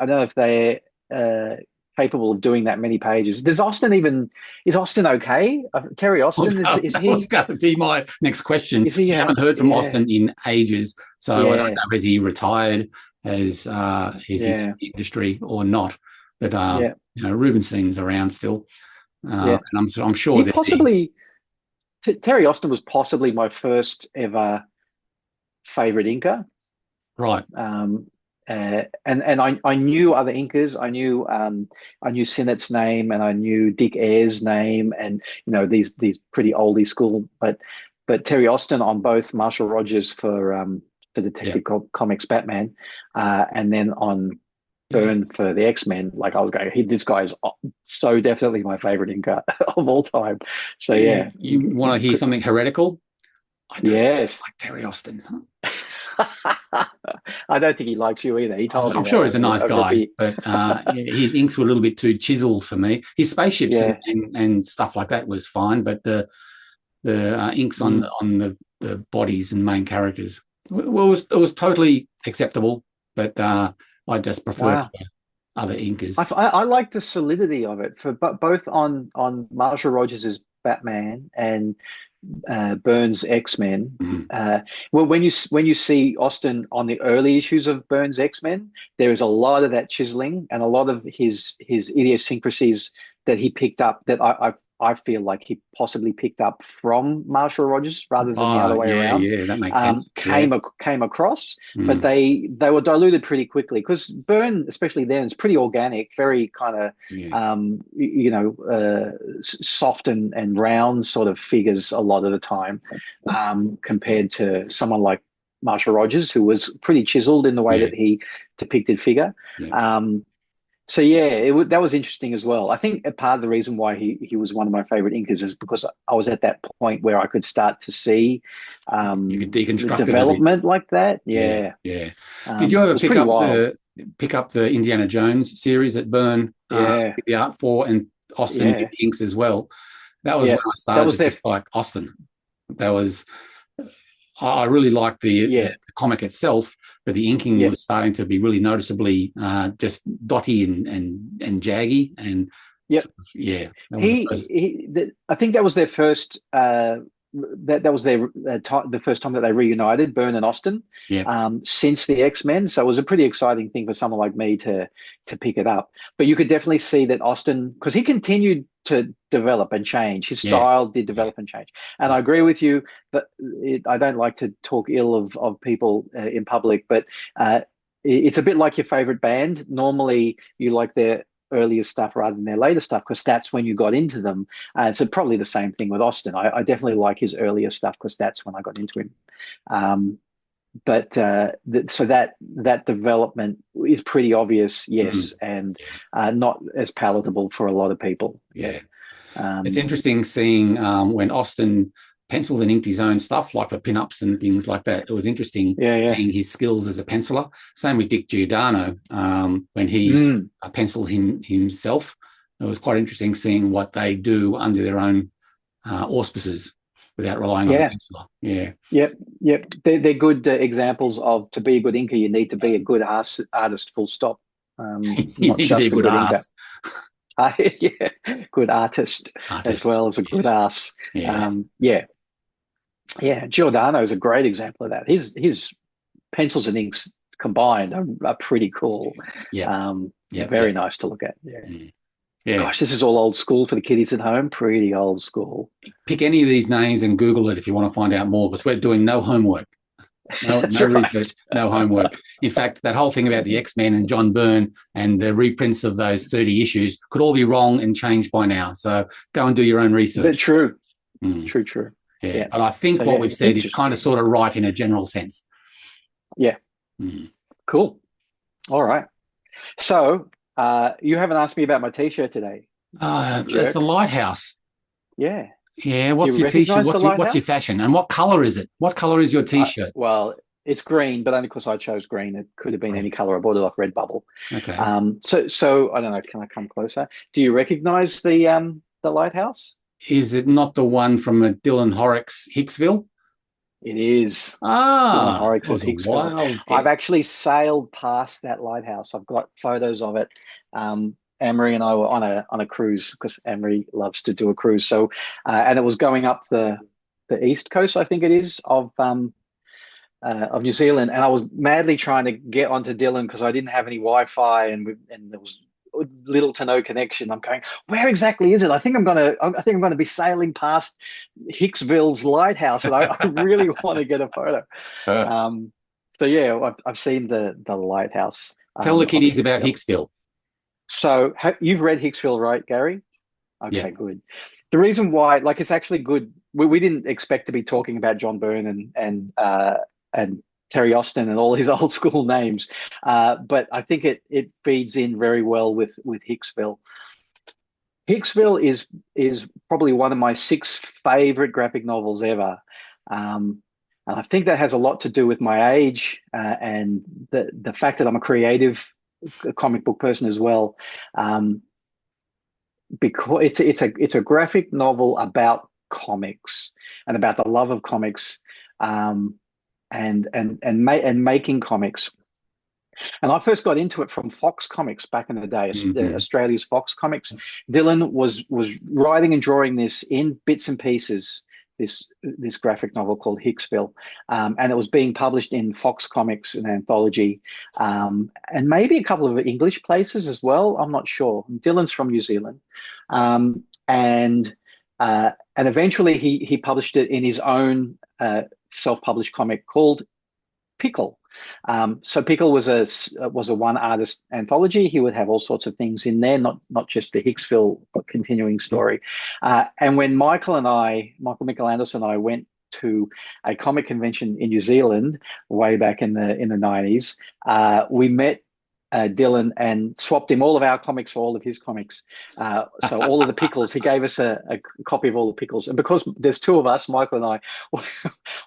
know if they're capable of doing that many pages. Is Austin okay? Terry Austin, is he? That's going to be my next question. I haven't heard from Austin in ages, so I don't know, has he retired? Is he in the industry or not? But Rubinstein's around still, and I'm sure that possibly Terry Austin was possibly my first ever favorite inker. Right. And I knew other inkers. I knew Sinnett's name, and I knew Dick Ayer's name, and these pretty oldie school. But Terry Austin on both Marshall Rogers for Detective Comics Batman, and then on Byrne for the X-Men. Like I was going, this guy is so definitely my favorite inker of all time. So you want to hear something heretical? I don't like Terry Austin. I don't think he likes you either. He told me. I'm sure he's a nice guy, but his inks were a little bit too chiseled for me. His spaceships and stuff like that was fine, but the inks on the bodies and main characters, it was totally acceptable. But I just prefer other inkers. I like the solidity of it for both on Marshall Rogers' Batman and Byrne's X-Men. Well, when you see Austin on the early issues of Byrne's X-Men, there is a lot of that chiseling and a lot of his idiosyncrasies that he picked up that I feel like he possibly picked up from Marshall Rogers rather than the other way around. Yeah, that makes sense. Came across, but they were diluted pretty quickly, because Byrne, especially then, is pretty organic, very kind of soft and round sort of figures a lot of the time, compared to someone like Marshall Rogers, who was pretty chiseled in the way that he depicted figure. So that was interesting as well. I think a part of the reason why he was one of my favorite inkers is because I was at that point where I could start to see you could deconstruct development like that. Yeah. Did you ever pick up the Indiana Jones series that Byrne did the art for, and Austin did the inks as well? That was when I started to like Austin. That was. I really liked the comic itself, but the inking was starting to be really noticeably just dotty and jaggy, and I think that was their first. That was the first time that they reunited, Byrne and Austin, since the X-Men. So it was a pretty exciting thing for someone like me to pick it up. But you could definitely see that Austin, because he continued to develop and change. His style did develop and change. And I agree with you that I don't like to talk ill of people in public, but it's a bit like your favorite band. Normally you like their earlier stuff rather than their later stuff, because that's when you got into them. So probably the same thing with Austin. I definitely like his earlier stuff because that's when I got into him. So that development is pretty obvious, and not as palatable for a lot of people. It's interesting seeing when Austin penciled and inked his own stuff, like the pinups and things like that. It was interesting seeing his skills as a penciler. Same with Dick Giordano, when he penciled himself. It was quite interesting seeing what they do under their own auspices without relying on a penciler. Yep. They're good examples of, to be a good inker, you need to be a good artist, full stop. You need to be a good inker. Yeah, good artist as well as a good ass. Yeah. Giordano is a great example of that. His pencils and inks combined are pretty cool. Very nice to look at. Yeah. Gosh, this is all old school for the kiddies at home. Pretty old school. Pick any of these names and Google it if you want to find out more, because we're doing no homework. No research, no homework. In fact, that whole thing about the X-Men and John Byrne and the reprints of those 30 issues could all be wrong and changed by now. So go and do your own research. But true. True. Yeah. But I think what we've said is kind of sort of right in a general sense. Yeah. Cool. All right. So you haven't asked me about my T-shirt today. That's the Lighthouse. Yeah. Yeah, what's your T-shirt? What's your fashion? And what color is it? What color is your T-shirt? Well, it's green, but only because I chose green. It could have been any color. I bought it off Redbubble. Okay. So I don't know. Can I come closer? Do you recognize the lighthouse? Is it not the one from Dylan Horrocks Hicksville? It is. Dylan Horrocks at Hicksville. I've actually sailed past that lighthouse. I've got photos of it. Emery and I were on a cruise, because Emery loves to do a cruise. So, and it was going up the east coast, I think it is, of New Zealand. And I was madly trying to get onto Dylan because I didn't have any Wi-Fi and there was little to no connection. I'm going, where exactly is it? I think I'm gonna be sailing past Hicksville's lighthouse, and I really want to get a photo. I've seen the lighthouse. Tell the kiddies about Hicksville. So you've read Hicksville, right, Gary? Okay, yeah. Good. The reason why, it's actually good. We didn't expect to be talking about John Byrne and Terry Austin and all his old school names, but I think it feeds in very well with Hicksville. Hicksville is probably one of my 6 favorite graphic novels ever, and I think that has a lot to do with my age and the fact that I'm a creative comic book person as well, because it's a graphic novel about comics and about the love of comics, and making comics. And I first got into it from Fox Comics back in the day, Australia's Fox Comics. Dylan was writing and drawing this in bits and pieces, this graphic novel called Hicksville, and it was being published in Fox Comics, an anthology, and maybe a couple of English places as well. I'm not sure. Dylan's from New Zealand, and eventually he published it in his own self-published comic called Pickle. So Pickle was a one artist anthology. He would have all sorts of things in there, not just the Hicksville but continuing story. And when Michael Michaelandis and I went to a comic convention in New Zealand way back in the 90s, we met Dylan and swapped him all of our comics for all of his comics. So all of the Pickles, he gave us a copy of all the Pickles. And because there's 2 of us, Michael and I,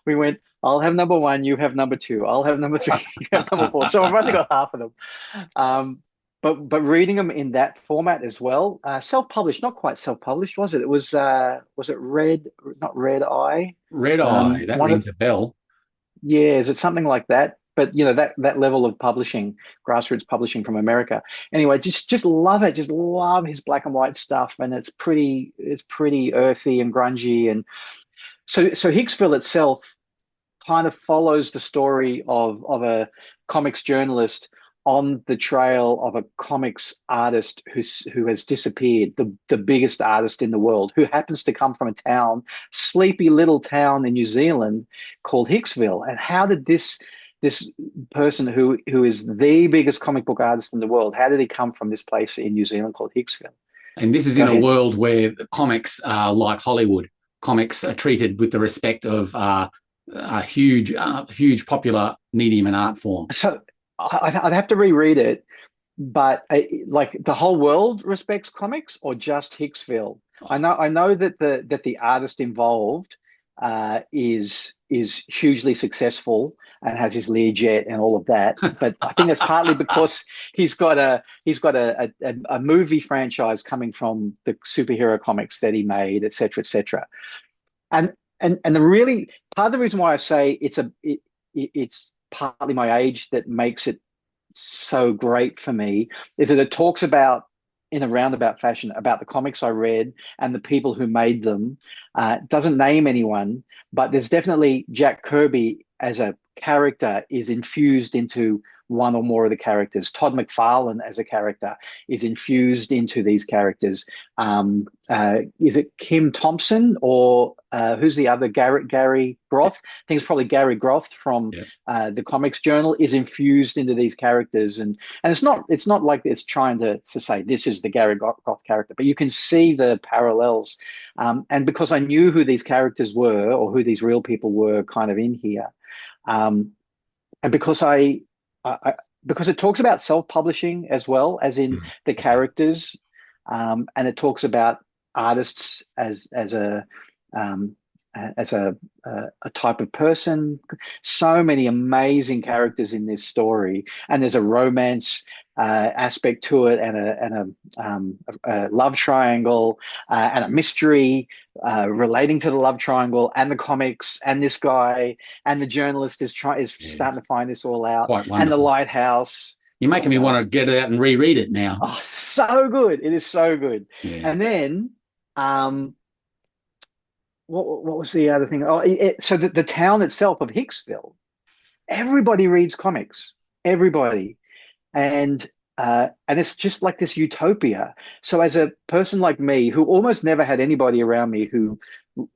we went, I'll have number 1, you have number 2. I'll have number 3, you have number 4. So I've only got half of them. But reading them in that format as well, self-published, not quite self-published, was it? It was it Red, not Red Eye? Red Eye, that rings a bell. Yeah, is it something like that? But that level of publishing, grassroots publishing from America. Anyway, just love it. Just love his black and white stuff, and it's pretty earthy and grungy. And so Hicksville itself kind of follows the story of a comics journalist on the trail of a comics artist who has disappeared, the biggest artist in the world, who happens to come from a sleepy little town in New Zealand called Hicksville. And how did this person who is the biggest comic book artist in the world, how did he come from this place in New Zealand called Hicksville? And this is in a world where comics are like Hollywood. Comics are treated with the respect of a huge popular medium and art form. So I'd have to reread it, but the whole world respects comics, or just Hicksville? I know that the artist involved is hugely successful and has his Learjet and all of that, but I think that's partly because he's got a movie franchise coming from the superhero comics that he made, et cetera, and the really part of the reason why I say it's partly my age that makes it so great for me is that it talks about in a roundabout fashion about the comics I read and the people who made them. Doesn't name anyone, but there's definitely Jack Kirby as a character is infused into one or more of the characters. Todd McFarlane as a character is infused into these characters. Is it Kim Thompson or who's the other? Gary Groth? I think it's probably Gary Groth from the Comics Journal is infused into these characters, and it's not like it's trying to say this is the Gary Groth character, but you can see the parallels. And because I knew who these characters were or who these real people were, kind of in here, and because because it talks about self-publishing as well as in the characters, and it talks about artists as a type of person. So many amazing characters in this story, and there's a romance aspect to it, and a love triangle, and a mystery relating to the love triangle and the comics and this guy, and the journalist is starting to find this all out, and the lighthouse. You're making me want to get it out and reread it now. Oh, so good! It is so good. Yeah. And then, what was the other thing? So the town itself of Hicksville, everybody reads comics. Everybody. And it's just like this utopia. So as a person like me, who almost never had anybody around me who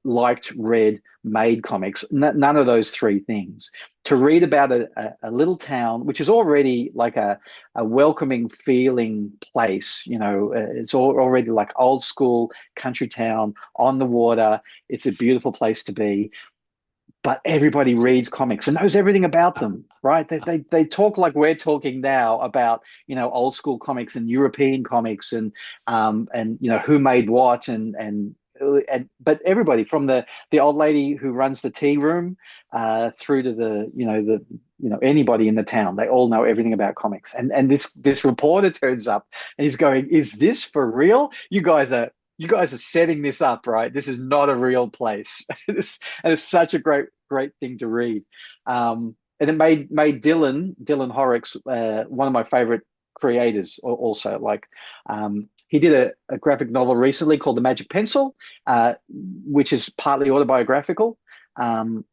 liked, read, made comics, none of those three things, to read about a little town, which is already like a welcoming feeling place, it's already like old school country town on the water. It's a beautiful place to be. But everybody reads comics and knows everything about them, right? They talk like we're talking now about, old school comics and European comics and who made what and but everybody from the old lady who runs the tea room through to anybody in the town, they all know everything about comics. And this reporter turns up and he's going, "Is this for real? You guys are setting this up, right? This is not a real place." And it's such a great thing to read. And it made Dylan Horrocks one of my favorite creators also. Like he did a graphic novel recently called The Magic Pencil, which is partly autobiographical. Because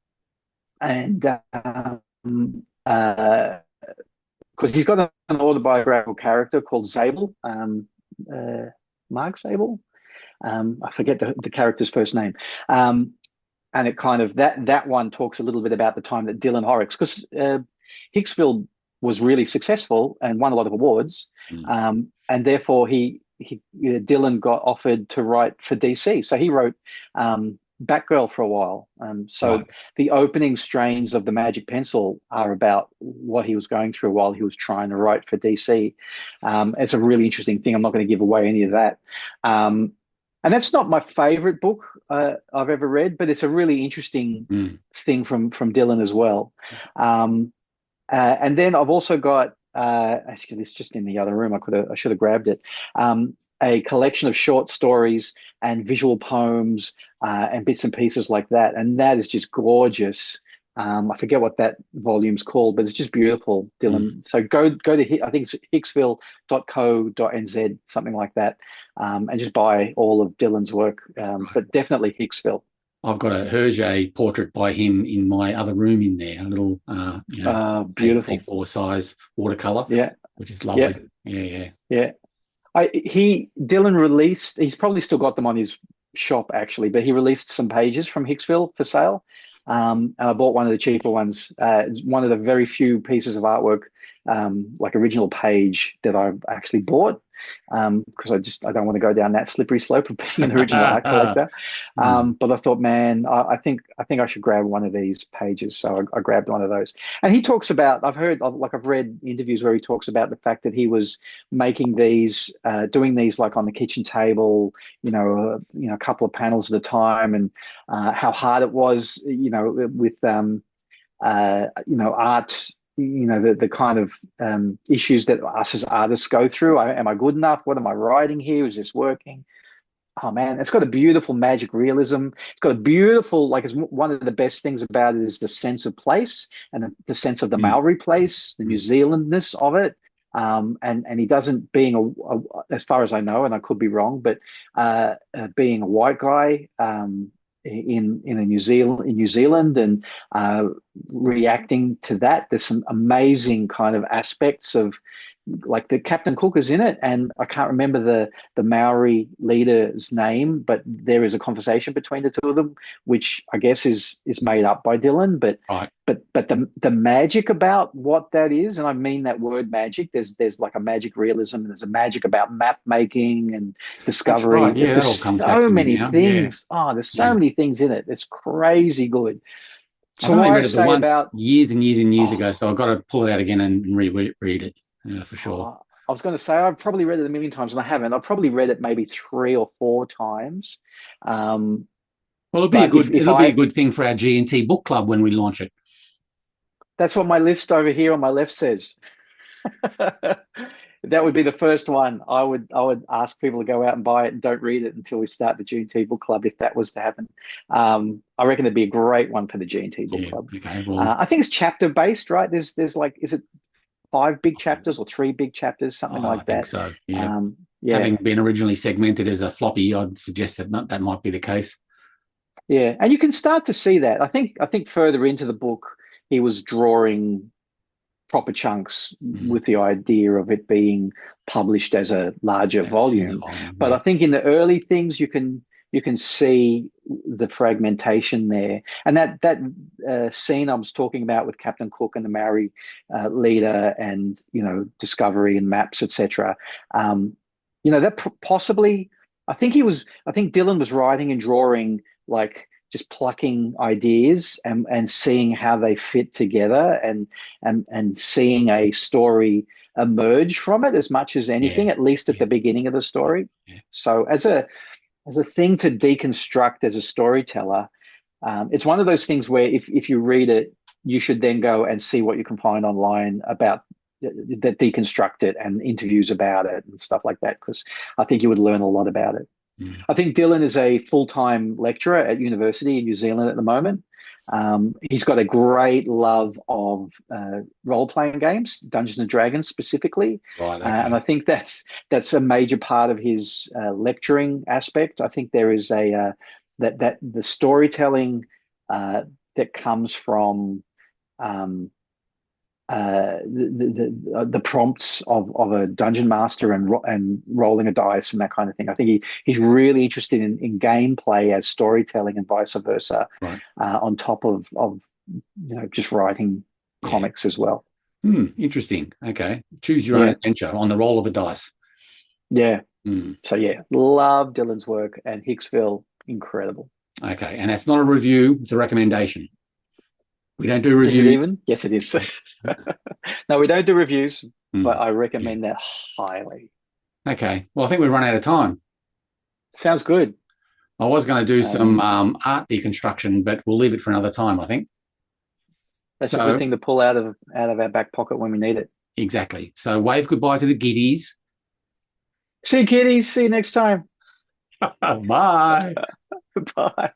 he's got an autobiographical character called Zabel, Mark Zabel. I forget the character's first name. And it kind of, that one talks a little bit about the time that Dylan Horrocks, because Hicksville was really successful and won a lot of awards. And therefore Dylan got offered to write for DC. So he wrote Batgirl for a while. The opening strains of The Magic Pencil are about what he was going through while he was trying to write for DC. It's a really interesting thing. I'm not going to give away any of that. And that's not my favorite book I've ever read, but it's a really interesting thing from Dylan as well. And then I've also got, actually it's just in the other room, I should have grabbed it, a collection of short stories and visual poems and bits and pieces like that. And that is just gorgeous. I forget what that volume's called, but it's just beautiful, Dylan. So go to, I think it's hicksville.co.nz, something like that, and just buy all of Dylan's work, but definitely Hicksville. I've got a Hergé portrait by him in my other room in there, a little beautiful A4 size watercolor, which is lovely. Yeah. Dylan released, he's probably still got them on his shop actually, but he released some pages from Hicksville for sale. And I bought one of the cheaper ones. One of the very few pieces of artwork, like original page, that I've actually bought, because I don't want to go down that slippery slope of being an original art collector. But I thought, man, I think I should grab one of these pages. So I grabbed one of those. And he talks about, I've read interviews where he talks about the fact that he was making these, doing these like on the kitchen table, a couple of panels at a time, and how hard it was, with art, the kind of issues that us as artists go through. Am I good enough? What am I writing here? Is this working? Oh man, it's got a beautiful magic realism. It's got a beautiful, it's one of the best things about it is the sense of place and the sense of the Maori place, the New Zealandness of it. and he doesn't, being as far as I know, and I could be wrong, but being a white guy in New Zealand and reacting to that. There's some amazing kind of aspects of, like, the Captain Cook is in it, and I can't remember the Maori leader's name, but there is a conversation between the two of them, which I guess is made up by Dylan. But Right. but the magic about what that is, and I mean that word magic. There's like a magic realism, and there's a magic about map making and discovery. That's right. Yeah, that all There's comes back so to me many now. things. Oh, there's so many things in it. It's crazy good. I've So only what read I it the say once, about years and years and years ago, so I've got to pull it out again and reread it for sure. I was going to say I've probably read it a million times, and I haven't. I've probably read it maybe 3 or 4 times. Well, it'll be a good thing for our G&T book club when we launch it. That's what my list over here on my left says. That would be the first one. I would ask people to go out and buy it and don't read it until we start the G&T book club, if that was to happen. I reckon it'd be a great one for the G&T book club. Okay, well, I think it's chapter based, right? There's like, is it 5 big chapters or 3 big chapters, something like that? I think so. Yeah. Yeah. Having been originally segmented as a floppy, I'd suggest that might be the case. Yeah, and you can start to see that. I think further into the book, he was drawing proper chunks with the idea of it being published as a larger volume. But I think in the early things, you can see the fragmentation there, and that scene I was talking about with Captain Cook and the Maori leader, and discovery and maps, etc. That possibly, I think Dylan was writing and drawing, like, just plucking ideas and seeing how they fit together, and seeing a story emerge from it as much as anything, at least at the beginning of the story. So as a thing to deconstruct as a storyteller, it's one of those things where if you read it, you should then go and see what you can find online about that, deconstruct it, and interviews about it and stuff like that, because I think you would learn a lot about it. I think Dylan is a full-time lecturer at university in New Zealand at the moment. He's got a great love of role-playing games, Dungeons and Dragons specifically. Right, okay. And I think that's a major part of his lecturing aspect. I think there is that the storytelling that comes from the prompts of a dungeon master and rolling a dice and that kind of thing. I think he's really interested in gameplay as storytelling, and vice versa, right. On top of just writing comics as well. Interesting. Okay, choose your own adventure on the roll of a dice. Yeah. So love Dylan's work, and Hicksville, incredible. Okay, and that's not a review; it's a recommendation. We don't do reviews. Is it even? Yes, it is. No, we don't do reviews, but I recommend that highly. Okay. Well, I think we've run out of time. Sounds good. I was going to do some art deconstruction, but we'll leave it for another time, I think. That's a good thing to pull out of our back pocket when we need it. Exactly. So wave goodbye to the giddies. See you, kiddies. See you next time. Bye. Bye.